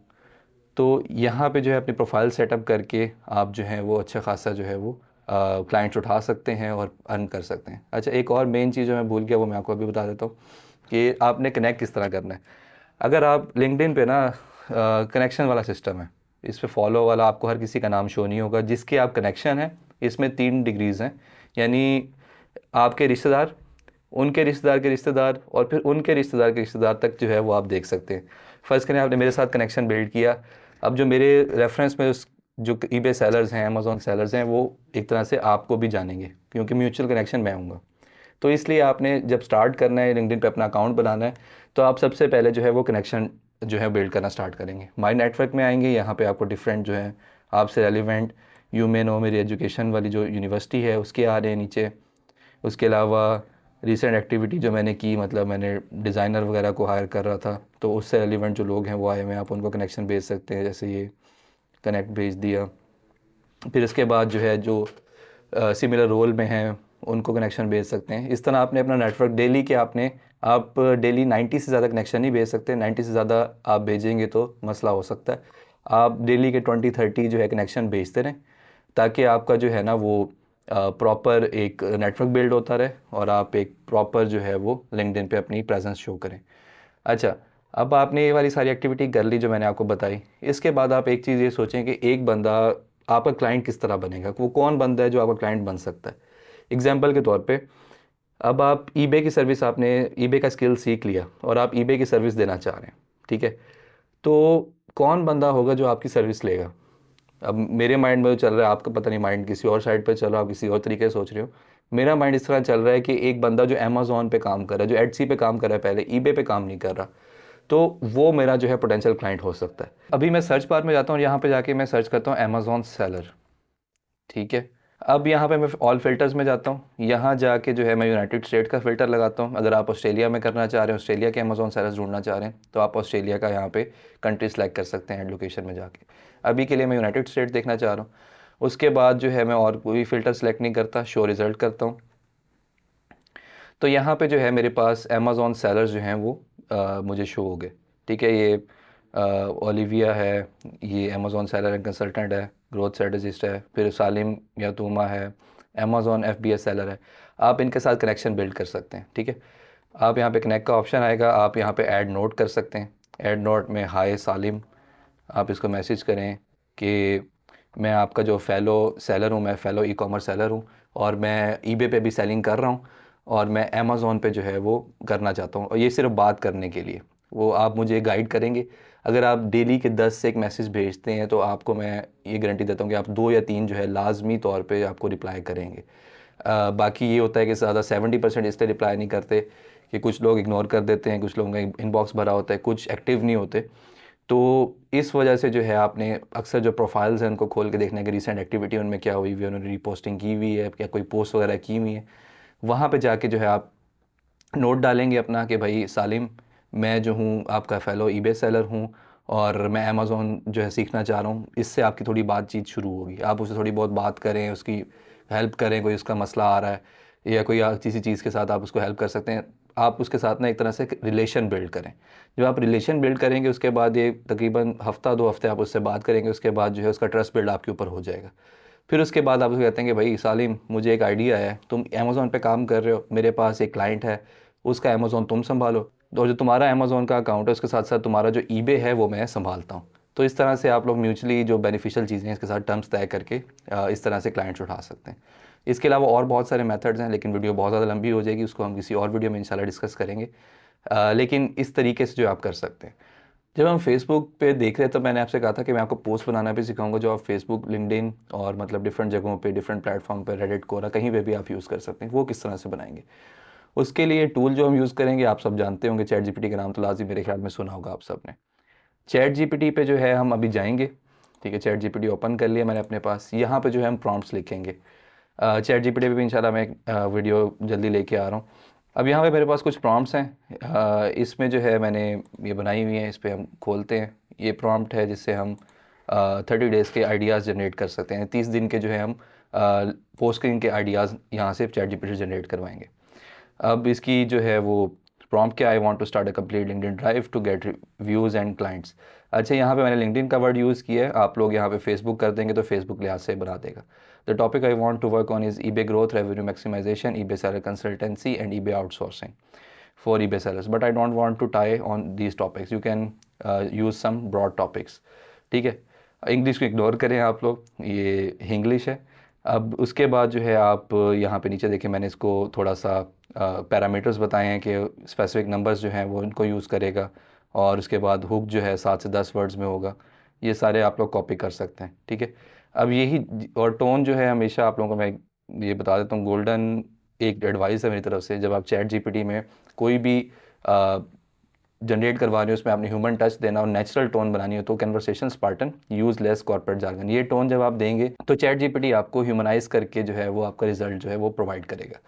S1: तो यहाँ पे जो है अपनी प्रोफाइल सेटअप करके आप जो है वो अच्छा खासा जो है वो क्लाइंट्स उठा सकते हैं और अर्न कर सकते हैं। अच्छा, एक और मेन चीज़ जो मैं भूल गया वो मैं आपको अभी बता देता हूँ कि आपने कनेक्ट किस तरह करना है। अगर आप लिंक्डइन पे ना कनेक्शन वाला सिस्टम है, इस पे फॉलो वाला आपको हर किसी का नाम शो नहीं होगा जिसके आप कनेक्शन है। इसमें 3 डिग्रीज़ हैं, यानी आपके रिश्तेदार, उनके रिश्तेदार के रिश्तेदार, और फिर उनके रिश्तेदार के रिश्तेदार तक जो है वो आप देख सकते हैं। फ़र्ज़ करें आपने मेरे साथ कनेक्शन बिल्ड किया, अब जो मेरे रेफरेंस में उस जो ईबे सेलर्स हैं, अमेज़ॉन सेलर्स हैं, वो एक तरह से आपको भी जानेंगे क्योंकि म्यूचुअल कनेक्शन मैं हूँगा। तो इसलिए आपने जब स्टार्ट करना है लिंक्डइन पे अपना अकाउंट बनाना है, तो आप सबसे पहले जो है वो कनेक्शन जो है बिल्ड करना स्टार्ट करेंगे। माई नेटवर्क में आएंगे, यहाँ पे आपको डिफरेंट जो है आपसे रेलिवेंट, यू मे नो मेरी एजुकेशन वाली जो यूनिवर्सिटी है उसके आ रहे हैं नीचे। उसके अलावा रिसेंट एक्टिविटी जो मैंने की, मतलब मैंने डिज़ाइनर वगैरह को हायर कर रहा था, तो उससे रेलिवेंट जो लोग हैं वो आए हुए हैं, आप उनको कनेक्शन भेज सकते हैं, जैसे ये कनेक्ट भेज दिया। फिर इसके बाद जो है जो सिमिलर रोल में हैं उनको कनेक्शन भेज सकते हैं। इस तरह आपने अपना नेटवर्क डेली के आप डेली 90 से ज़्यादा कनेक्शन नहीं भेज सकते, 90 से ज़्यादा आप भेजेंगे तो मसला हो सकता है। आप डेली के 20-30 जो है कनेक्शन भेजते रहें, ताकि आपका जो है ना वो प्रॉपर एक नेटवर्क बिल्ड होता रहे, और आप एक प्रॉपर जो है वो लिंक्डइन पे अपनी प्रेजेंस शो करें। अच्छा, अब आपने ये वाली सारी एक्टिविटी कर ली जो मैंने आपको बताई। इसके बाद आप एक चीज़ ये सोचें कि एक बंदा आपका क्लाइंट किस तरह बनेगा, वो कौन बंदा है जो आपका क्लाइंट बन सकता है। एग्जाम्पल के तौर पे, अब आप ईबे की सर्विस, आपने ईबे का स्किल सीख लिया और आप ईबे की सर्विस देना चाह रहे हैं, ठीक है। तो कौन बंदा होगा जो आपकी सर्विस लेगा। अब मेरे माइंड में जो चल रहा है, आपका पता नहीं माइंड किसी और साइड पे चल रहा है, आप किसी और तरीके से सोच रहे हो। मेरा माइंड इस तरह चल रहा है कि एक बंदा जो अमेज़ॉन पे काम कर रहा है, जो एडसी पे काम कर रहा है, पहले ईबे पे काम नहीं कर रहा, तो वो मेरा जो है पोटेंशियल क्लाइंट हो सकता है। अभी मैं सर्च बार में जाता हूँ, यहाँ पे जाके मैं सर्च करता हूँ अमेज़ॉन सेलर, ठीक है। अब यहाँ पे मैं ऑल फिल्टर्स में जाता हूँ, यहाँ जाके जो है मैं यूनाइटेड स्टेट का फ़िल्टर लगाता हूँ। अगर आप ऑस्ट्रेलिया में करना चाह रहे हैं, ऑस्ट्रेलिया के अमेज़ॉन सेलर्स ढूंढना चाह रहे हैं, तो आप ऑस्ट्रेलिया का यहाँ पे कंट्री सेलेक्ट कर सकते हैं लोकेशन में जाके। अभी के लिए मैं यूनाइटेड स्टेट देखना चाह रहा हूँ। उसके बाद जो है मैं और कोई फ़िल्टर सेलेक्ट नहीं करता, शो रिज़ल्ट करता हूँ। तो यहाँ पे जो है मेरे पास अमेज़ॉन सेलर्स जो हैं वो मुझे शो हो गए, ठीक है। ये ओलिविया है, ये अमेज़ॉन सेलर एंड कंसल्टेंट है, ग्रोथ स्ट्रेटजिस्ट है, फिर सालिम या तूमा है, अमेज़ॉन FBA सेलर है। आप इनके साथ कनेक्शन बिल्ड कर सकते हैं, ठीक है। आप यहाँ पे कनेक्ट का ऑप्शन आएगा, आप यहाँ पे ऐड नोट कर सकते हैं। ऐड नोट में हाय सालिम, आप इसको मैसेज करें कि मैं आपका जो फ़ेलो सेलर हूँ, मैं फ़ेलो ई-कॉमर्स सेलर हूँ, और मैं ईबे पे भी सेलिंग कर रहा हूँ, और मैं अमेज़ॉन पे जो है वो करना चाहता हूँ। और ये सिर्फ बात करने के लिए, वो आप मुझे गाइड करेंगे। अगर आप डेली के 10 से एक मैसेज भेजते हैं तो आपको मैं ये गारंटी देता हूँ कि आप 2 या 3 जो है लाजमी तौर पे आपको रिप्लाई करेंगे। बाकी ये होता है कि ज़्यादा 70% इसलिए रिप्लाई नहीं करते कि कुछ लोग इग्नोर कर देते हैं, कुछ लोगों का इनबॉक्स भरा होता है, कुछ एक्टिव नहीं होते। तो इस वजह से जो है आपने अक्सर जो प्रोफाइल्स हैं उनको खोल के देखना है कि रिसेंट एक्टिविटी उनमें क्या हुई हुई है, उन्होंने रीपोस्टिंग की हुई है, क्या कोई पोस्ट वगैरह की हुई है। वहाँ पे जाके जो है आप नोट डालेंगे अपना कि भाई सालिम, मैं जो हूँ आपका फ़ेलो ईबे सेलर हूँ, और मैं अमेज़ॉन जो है सीखना चाह रहा हूँ। इससे आपकी थोड़ी बातचीत शुरू होगी, आप उससे थोड़ी बहुत बात करें, उसकी हेल्प करें, कोई उसका मसला आ रहा है या कोई किसी चीज़ के साथ आप उसको हेल्प कर सकते हैं। आप उसके साथ ना एक तरह से रिलेशन बिल्ड करें। जब आप रिलेशन बिल्ड करेंगे उसके बाद ये तकरीबन हफ्ता 2 हफ्ते आप उससे बात करेंगे, उसके बाद जो है उसका ट्रस्ट बिल्ड आपके ऊपर हो जाएगा। फिर उसके बाद आप उसको कहते हैं कि भाई सालिम, मुझे एक आइडिया है, तुम अमेज़ोन पे काम कर रहे हो, मेरे पास एक क्लाइंट है, उसका अमेज़ोन तुम संभालो, और जो तुम्हारा अमेज़ोन का अकाउंट है उसके साथ साथ तुम्हारा जो ईबे है वो मैं संभालता हूँ। तो इस तरह से आप लोग म्यूचुअली जो बेनिफिशियल चीज़ें हैं इसके साथ टर्म्स तय करके इस तरह से क्लाइंट्स उठा सकते हैं। इसके अलावा और बहुत सारे मेथड्स हैं, लेकिन वीडियो बहुत ज़्यादा लंबी हो जाएगी, उसको हम किसी और वीडियो में इंशाल्लाह डिस्कस करेंगे। लेकिन इस तरीके से जो आप कर सकते हैं। जब हम फेसबुक पे देख रहे हैं तो मैंने आपसे कहा था कि मैं आपको पोस्ट बनाना भी सिखाऊंगा, जो आप फेसबुक, लिंक्डइन और मतलब डिफरेंट जगहों पे, डिफरेंट प्लेटफॉर्म पे, रेडिट, कोरा, कहीं पे भी आप यूज़ कर सकते हैं। वो किस तरह से बनाएंगे, उसके लिए टूल जो हम यूज़ करेंगे आप सब जानते होंगे, चैट जीपीटी का नाम तो लाजिम मेरे ख्याल में सुना होगा आप सब ने। चैट जीपीटी पे जो है हम अभी जाएंगे, ठीक है, चैट जीपीटी ओपन कर लिया मैंने अपने पास। यहाँ पे जो है हम प्रॉम्प्ट्स लिखेंगे। चैट जीपीटी पे भी इंशाल्लाह मैं एक वीडियो जल्दी लेके आ रहा हूँ। अब यहाँ पे मेरे पास कुछ प्रॉम्प्ट्स हैं, इसमें जो है मैंने ये बनाई हुई हैं, इस पर हम खोलते हैं। ये प्रॉम्प्ट है जिससे हम 30 डेज़ के आइडियाज़ जनरेट कर सकते हैं। 30 दिन के जो है हम पोस्टिंग के आइडियाज़ यहाँ से चैट जीपीटी जनरेट करवाएंगे। अब इसकी जो है वो प्रॉम्प्ट क्या, I want to start a complete LinkedIn drive to get views and clients. अच्छा, यहाँ पे मैंने लिंक्डइन का वर्ड यूज़ किया है, आप लोग यहाँ पे फेसबुक कर देंगे तो फेसबुक लिहाज से बना देगा। The topic I want to work on is eBay growth, revenue maximization, eBay seller consultancy and eBay outsourcing for eBay sellers, but I don't want to tie on these topics, you can use some broad topics. ठीक है, English को ignore करें आप लोग, ये English है। अब उसके बाद जो है आप यहाँ पे नीचे देखें, मैंने इसको थोड़ा सा पैरामीटर्स बताए हैं कि स्पेसिफिक नंबर्स जो हैं वो इनको यूज़ करेगा, और उसके बाद हुक जो है 7 से 10 वर्ड्स में होगा। ये सारे आप लोग कॉपी कर सकते हैं, ठीक है। अब यही और टोन जो है हमेशा आप लोगों को मैं ये बता देता हूँ, गोल्डन एक एडवाइस है मेरी तरफ से, जब आप चैट जीपीटी में कोई भी जनरेट करवा रहे हो उसमें आपने ह्यूमन टच देना और नेचुरल टोन बनानी हो तो conversation Spartan, use less corporate jargon, ये टोन जब आप देंगे तो चैट जीपीटी आपको ह्यूमनाइज करके जो है वो आपका रिजल्ट जो है वो प्रोवाइड करेगा।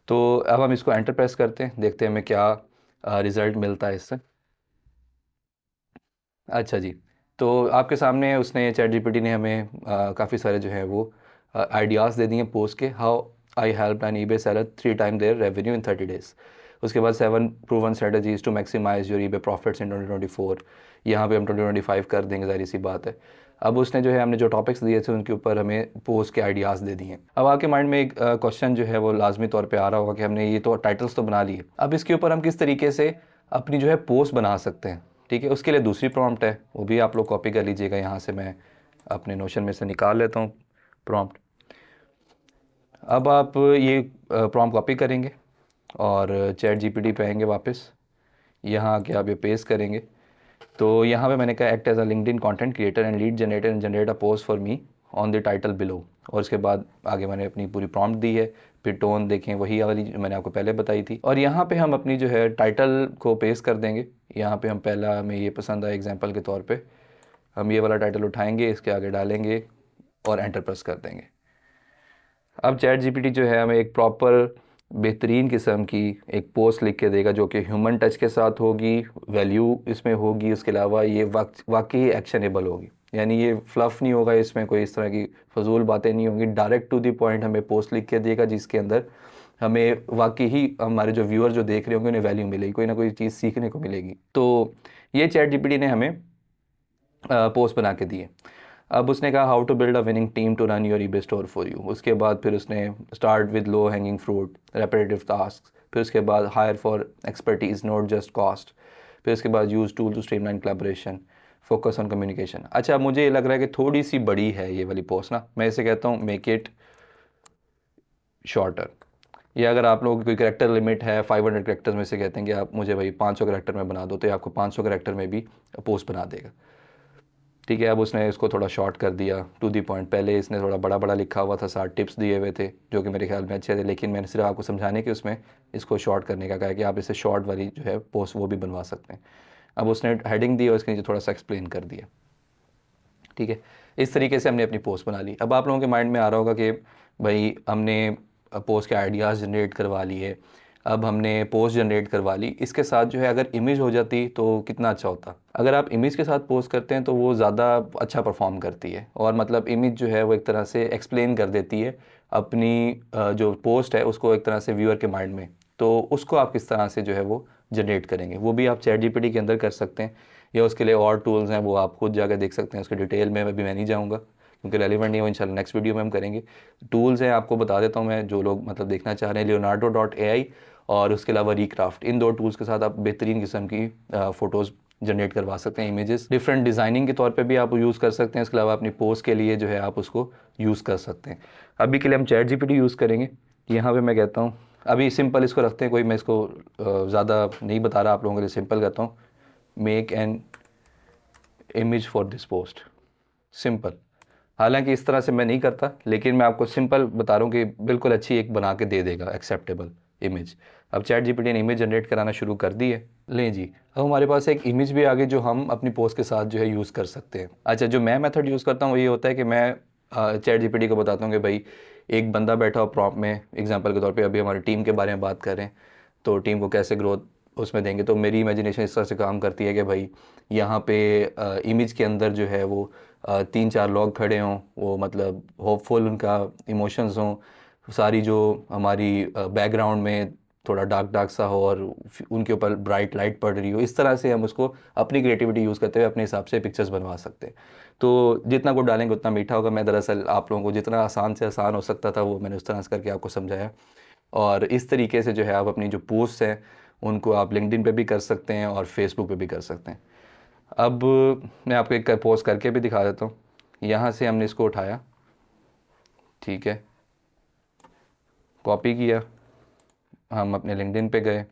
S1: तो अब हम इसको एंटर प्रेस करते हैं, देखते हैं हमें क्या रिज़ल्ट मिलता है इससे। अच्छा जी, तो आपके सामने उसने चैट जीपीटी ने हमें काफ़ी सारे जो है वो आइडियाज़ दे दिए पोस्ट के। How I help an eBay seller 3 time their revenue in 30 days. उसके बाद 7 proven strategies to maximize your eBay profits in 2024। यहाँ पे हम 2025 कर देंगे, ज़ाहिर सी बात है। अब उसने जो है हमने जो टॉपिक्स दिए थे उनके ऊपर हमें पोस्ट के आइडियाज़ दे दिए। अब आपके माइंड में एक क्वेश्चन जो है वो लाजमी तौर पे आ रहा होगा कि हमने ये तो टाइटल्स तो बना लिए, अब इसके ऊपर हम किस तरीके से अपनी जो है पोस्ट बना सकते हैं। ठीक है, उसके लिए दूसरी प्रॉम्प्ट है, वो भी आप लोग कॉपी कर लीजिएगा। यहाँ से मैं अपने नोशन में से निकाल लेता हूँ प्रॉम्प्ट। अब आप ये प्रॉम्प्ट कॉपी करेंगे और चैट जीपीटी पे आएंगे वापस, यहाँ आके आप ये पेस्ट करेंगे। तो यहाँ पे मैंने कहा act as a LinkedIn content creator and lead generator and generate a post for me on the title below, और उसके बाद आगे मैंने अपनी पूरी प्रॉम्प्ट दी है। फिर टोन देखें वही वाली जो मैंने आपको पहले बताई थी, और यहाँ पे हम अपनी जो है टाइटल को पेस्ट कर देंगे। यहाँ पे हम पहला हमें ये पसंद आया एग्जांपल के तौर पे, हम ये वाला टाइटल उठाएंगे, इसके आगे डालेंगे और एंटर प्रेस कर देंगे। अब चैट जीपीटी जो है हमें एक प्रॉपर बेहतरीन किस्म की एक पोस्ट लिख के देगा जो कि ह्यूमन टच के साथ होगी, वैल्यू इसमें होगी, उसके अलावा ये वाकई एक्शनेबल होगी, यानी ये फ्लफ़ नहीं होगा, इसमें कोई इस तरह की फजूल बातें नहीं होंगी, डायरेक्ट टू द पॉइंट हमें पोस्ट लिख के देगा जिसके अंदर हमें वाकई ही हमारे जो व्यूअर जो देख रहे होंगे उन्हें वैल्यू मिलेगी, कोई ना कोई चीज़ सीखने को मिलेगी। तो ये चैट जीपीटी ने हमें पोस्ट बना के दिए। अब उसने कहा how to build a winning team to run your eBay store for you. उसके बाद फिर उसने start with low hanging fruit, repetitive task, फिर उसके बाद hire for expertise not just cost, फिर उसके बाद use tool to streamline collaboration, focus on communication. अच्छा, मुझे ये लग रहा है कि थोड़ी सी बड़ी है ये वाली पोस्ट ना, मैं इसे कहता हूँ मेक इट शॉर्टर। या अगर आप लोगों की कोई करेक्टर लिमिट है 500 करेक्टर्स में से कहते हैं कि आप मुझे भाई 500 करेक्टर में बना दो, तो ये आपको 500 करेक्टर में भी पोस्ट बना देगा। ठीक है, अब उसने इसको थोड़ा शॉर्ट कर दिया टू दी पॉइंट। पहले इसने थोड़ा बड़ा बड़ा लिखा हुआ था, 7 टिप्स दिए हुए थे जो कि मेरे ख्याल में अच्छे थे, लेकिन मैंने सिर्फ आपको समझाने के उसमें इसको शॉर्ट करने का कहा है कि आप इसे शॉर्ट वाली जो है पोस्ट वो भी बनवा सकते हैं। अब उसने हेडिंग दी और उसके नीचे थोड़ा सा एक्सप्लेन कर दिया। ठीक है, इस तरीके से हमने अपनी पोस्ट बना ली। अब आप लोगों के माइंड में आ रहा होगा कि भाई हमने पोस्ट के आइडियाज़ जनरेट करवा लिए, अब हमने पोस्ट जनरेट करवा ली, इसके साथ जो है अगर इमेज हो जाती तो कितना अच्छा होता। अगर आप इमेज के साथ पोस्ट करते हैं तो वो ज़्यादा अच्छा परफॉर्म करती है, और मतलब इमेज जो है वो एक तरह से एक्सप्लेन कर देती है अपनी जो पोस्ट है उसको एक तरह से व्यूअर के माइंड में तो उसको आप किस तरह से जो है वो जनरेट करेंगे, वो भी आप चैट जीपीटी के अंदर कर सकते हैं, या उसके लिए और टूल्स हैं वो आप खुद जाकर देख सकते हैं। उसके डिटेल में अभी मैं नहीं जाऊँगा क्योंकि रेलिवेंट नहीं है, वो इंशाल्लाह नेक्स्ट वीडियो में हम करेंगे। टूल्स हैं आपको बता देता हूँ मैं, जो लोग मतलब देखना चाह रहे हैं, leonardo.ai और उसके अलावा रिक्राफ्ट, इन 2 टूल्स के साथ आप बेहतरीन किस्म की फ़ोटोज़ जनरेट करवा सकते हैं, इमेजेस डिफरेंट डिज़ाइनिंग के तौर पे भी आप यूज़ कर सकते हैं। इसके अलावा अपनी पोस्ट के लिए जो है आप उसको यूज़ कर सकते हैं। अभी के लिए हम चैट जीपीटी यूज़ करेंगे। यहाँ पे मैं कहता हूँ अभी सिंपल इसको रखते हैं, कोई मैं इसको ज़्यादा नहीं बता रहा आप लोगों के लिए, सिंपल करता हूँ, make an image for this post, simple. हालांकि इस तरह से मैं नहीं करता, लेकिन मैं आपको सिंपल बता रहा हूँ कि बिल्कुल अच्छी एक बना के दे देगा एक्सेप्टेबल इमेज। अब चैट जीपीटी ने इमेज जनरेट कराना शुरू कर दी है। लें जी, अब हमारे पास एक इमेज भी आ गई जो हम अपनी पोस्ट के साथ जो है यूज़ कर सकते हैं। अच्छा, जो मैं मेथड यूज़ करता हूँ वो ये होता है कि मैं चैट जीपीटी को बताता हूँ कि भाई एक बंदा बैठा हो प्रॉम्प्ट में, एग्जांपल के तौर पे अभी हमारी टीम के बारे में बात करें तो टीम को कैसे ग्रोथ उसमें देंगे, तो मेरी इमेजिनेशन इस तरह से काम करती है कि भाई यहाँ पे इमेज के अंदर जो है वो 3-4 लोग खड़े हों, वो मतलब होपफुल उनका इमोशंस हों, सारी जो हमारी बैकग्राउंड में थोड़ा डार्क डार्क सा हो और उनके ऊपर ब्राइट लाइट पड़ रही हो। इस तरह से हम उसको अपनी क्रिएटिविटी यूज़ करते हुए अपने हिसाब से पिक्चर्स बनवा सकते हैं। तो जितना को डालेंगे उतना मीठा होगा। मैं दरअसल आप लोगों को जितना आसान से आसान हो सकता था वो मैंने उस तरह से करके आपको समझाया। और इस तरीके से जो है आप अपनी जो पोस्ट हैं उनको आप लिंक्डइन पे भी कर सकते हैं और फेसबुक पे भी कर सकते हैं। अब मैं आपको एक पोस्ट करके भी दिखा देता हूँ। यहाँ से हमने इसको उठाया, ठीक है, कॉपी किया, हम अपने लिंक्डइन पे गए,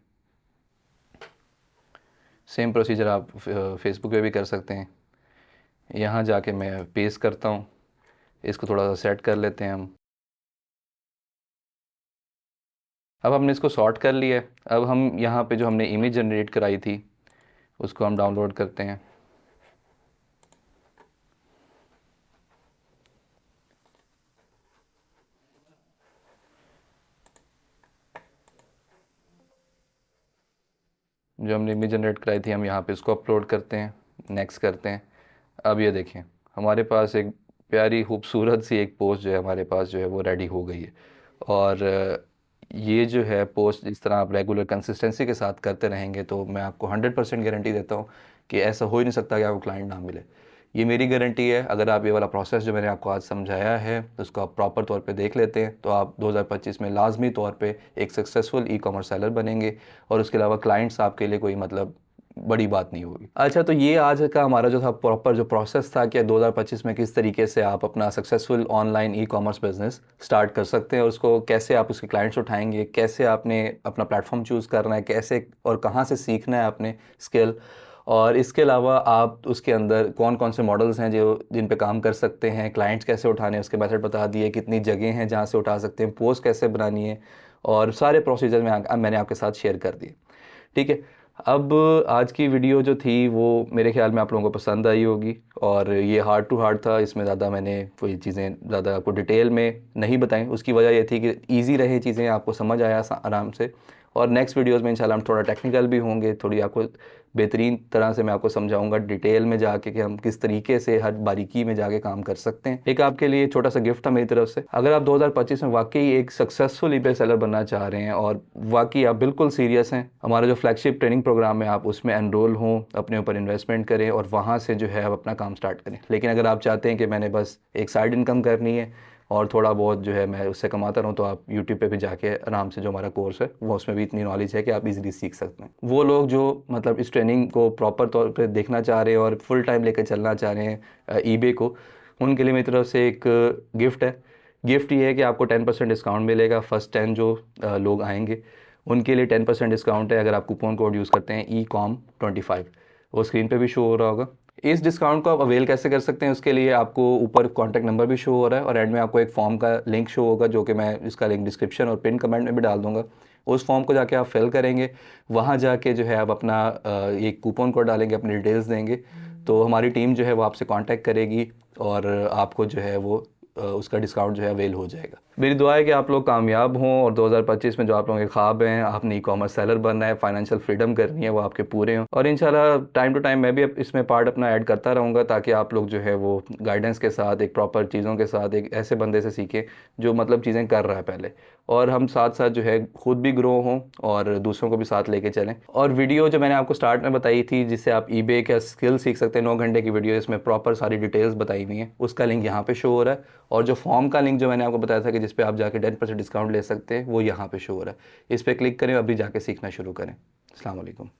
S1: सेम प्रोसीजर आप फेसबुक पे भी कर सकते हैं। यहाँ जाके मैं पेस्ट करता हूँ, इसको थोड़ा सा सेट कर लेते हैं हम। अब हमने इसको सॉर्ट कर लिया है। अब हम यहाँ पे जो हमने इमेज जनरेट कराई थी उसको हम डाउनलोड करते हैं। जो हमने इमेज जनरेट कराई थी हम यहाँ पे इसको अपलोड करते हैं, नेक्स्ट करते हैं। अब ये देखें हमारे पास एक प्यारी खूबसूरत सी एक पोस्ट जो है हमारे पास जो है वो रेडी हो गई है। और ये जो है पोस्ट इस तरह आप रेगुलर कंसिस्टेंसी के साथ करते रहेंगे तो मैं आपको 100% गारंटी देता हूँ कि ऐसा हो ही नहीं सकता कि आपको क्लाइंट ना मिले। ये मेरी गारंटी है। अगर आप ये वाला प्रोसेस जो मैंने आपको आज समझाया है उसको आप प्रॉपर तौर पे देख लेते हैं तो आप 2025 में लाजमी तौर पे एक सक्सेसफुल ई कॉमर्स सेलर बनेंगे और उसके अलावा क्लाइंट्स आपके लिए कोई मतलब बड़ी बात नहीं होगी। अच्छा, तो ये आज का हमारा जो था प्रॉपर जो प्रोसेस था कि 2025 में किस तरीके से आप अपना successful online e commerce business start कर सकते हैं और उसको कैसे आप उसके क्लाइंट्स उठाएंगे, कैसे आपने अपना प्लेटफॉर्म चूज़ करना है, कैसे और कहाँ से सीखना है आपने स्किल, और इसके अलावा आप उसके अंदर कौन कौन से मॉडल्स हैं जो जिन पे काम कर सकते हैं, क्लाइंट्स कैसे उठाने हैं उसके मेथड बता दिए, कितनी जगह हैं जहाँ से उठा सकते हैं, पोस्ट कैसे बनानी है, और सारे प्रोसीजर मैंने आपके साथ शेयर कर दिए। ठीक है, अब आज की वीडियो जो थी वो मेरे ख्याल में आप लोगों को पसंद आई होगी और ये हार्ट टू हार्ट था। इसमें ज़्यादा मैंने कोई चीज़ें ज़्यादा आपको डिटेल में नहीं बताई। उसकी वजह ये थी कि ईजी रहे चीज़ें, आपको समझ आया आराम से। और नेक्स्ट वीडियोस में इंशाल्लाह हम थोड़ा टेक्निकल भी होंगे, थोड़ी आपको बेहतरीन तरह से मैं आपको समझाऊंगा डिटेल में जाके कि हम किस तरीके से हर बारीकी में जाके काम कर सकते हैं। एक आपके लिए छोटा सा गिफ्ट था मेरी तरफ से। अगर आप 2025 में वाकई एक सक्सेसफुल ईबे सेलर बनना चाह रहे हैं और वाकई आप बिल्कुल सीरियस हैं, हमारा जो फ्लैगशिप ट्रेनिंग प्रोग्राम है आप उसमें एनरोल हों, अपने ऊपर इन्वेस्टमेंट करें और वहाँ से जो है आप अपना काम स्टार्ट करें। लेकिन अगर आप चाहते हैं कि मैंने बस एक साइड इनकम करनी है और थोड़ा बहुत जो है मैं उससे कमाता रहूँ, तो आप यूट्यूब पे भी जाके आराम से जो हमारा कोर्स है वो उसमें भी इतनी नॉलेज है कि आप इजीली सीख सकते हैं। वो लोग जो मतलब इस ट्रेनिंग को प्रॉपर तौर पे देखना चाह रहे हैं और फुल टाइम लेकर चलना चाह रहे हैं ईबे को, उनके लिए मेरी तरफ से एक गिफ्ट है। गिफ्ट ये है कि आपको 10% डिस्काउंट मिलेगा। फर्स्ट 10 जो लोग आएंगे उनके लिए 10% डिस्काउंट है अगर आप कूपन कोड यूज़ करते हैं ECOM25। वो स्क्रीन पे भी शो हो रहा होगा। इस डिस्काउंट को आप अवेल कैसे कर सकते हैं उसके लिए आपको ऊपर कॉन्टैक्ट नंबर भी शो हो रहा है और एंड में आपको एक फॉर्म का लिंक शो होगा जो कि मैं इसका लिंक डिस्क्रिप्शन और पिन कमेंट में भी डाल दूंगा। उस फॉर्म को जाके आप फिल करेंगे, वहाँ जाके जो है आप अपना एक कूपन कोड डालेंगे, अपनी डिटेल्स देंगे, तो हमारी टीम जो है वो आपसे कांटेक्ट करेगी और आपको जो है वो उसका डिस्काउंट जो है अवेल हो जाएगा। मेरी दुआ है कि आप लोग कामयाब हों और 2025 में जो आप लोगों के ख्वाब हैं, आपने ई कॉमर्स सेलर बनना है, फाइनेंशियल फ्रीडम करनी है, वो आपके पूरे हों। और इंशाल्लाह टाइम टू टाइम मैं भी इसमें पार्ट अपना ऐड करता रहूँगा, ताकि आप लोग जो है वो गाइडेंस के साथ, एक प्रॉपर चीज़ों के साथ, एक ऐसे बंदे से सीखें जो मतलब चीज़ें कर रहा है पहले, और हम साथ साथ जो है खुद भी ग्रो हों और दूसरों को भी साथ लेके चलें। और वीडियो जो मैंने आपको स्टार्ट में बताई थी, जिससे आप ईबे का स्किल सीख सकते हैं, 9 घंटे की वीडियो, इसमें प्रॉपर सारी डिटेल्स बताई हुई हैं, उसका लिंक यहाँ पे शो हो रहा है। और जो फॉर्म का लिंक जो मैंने आपको बताया था कि जिस पे आप जाके 10% डिस्काउंट ले सकते हैं, वो यहाँ पे शो हो रहा है। इस पर क्लिक करें, अभी जाके सीखना शुरू करें। अस्सलाम वालेकुम।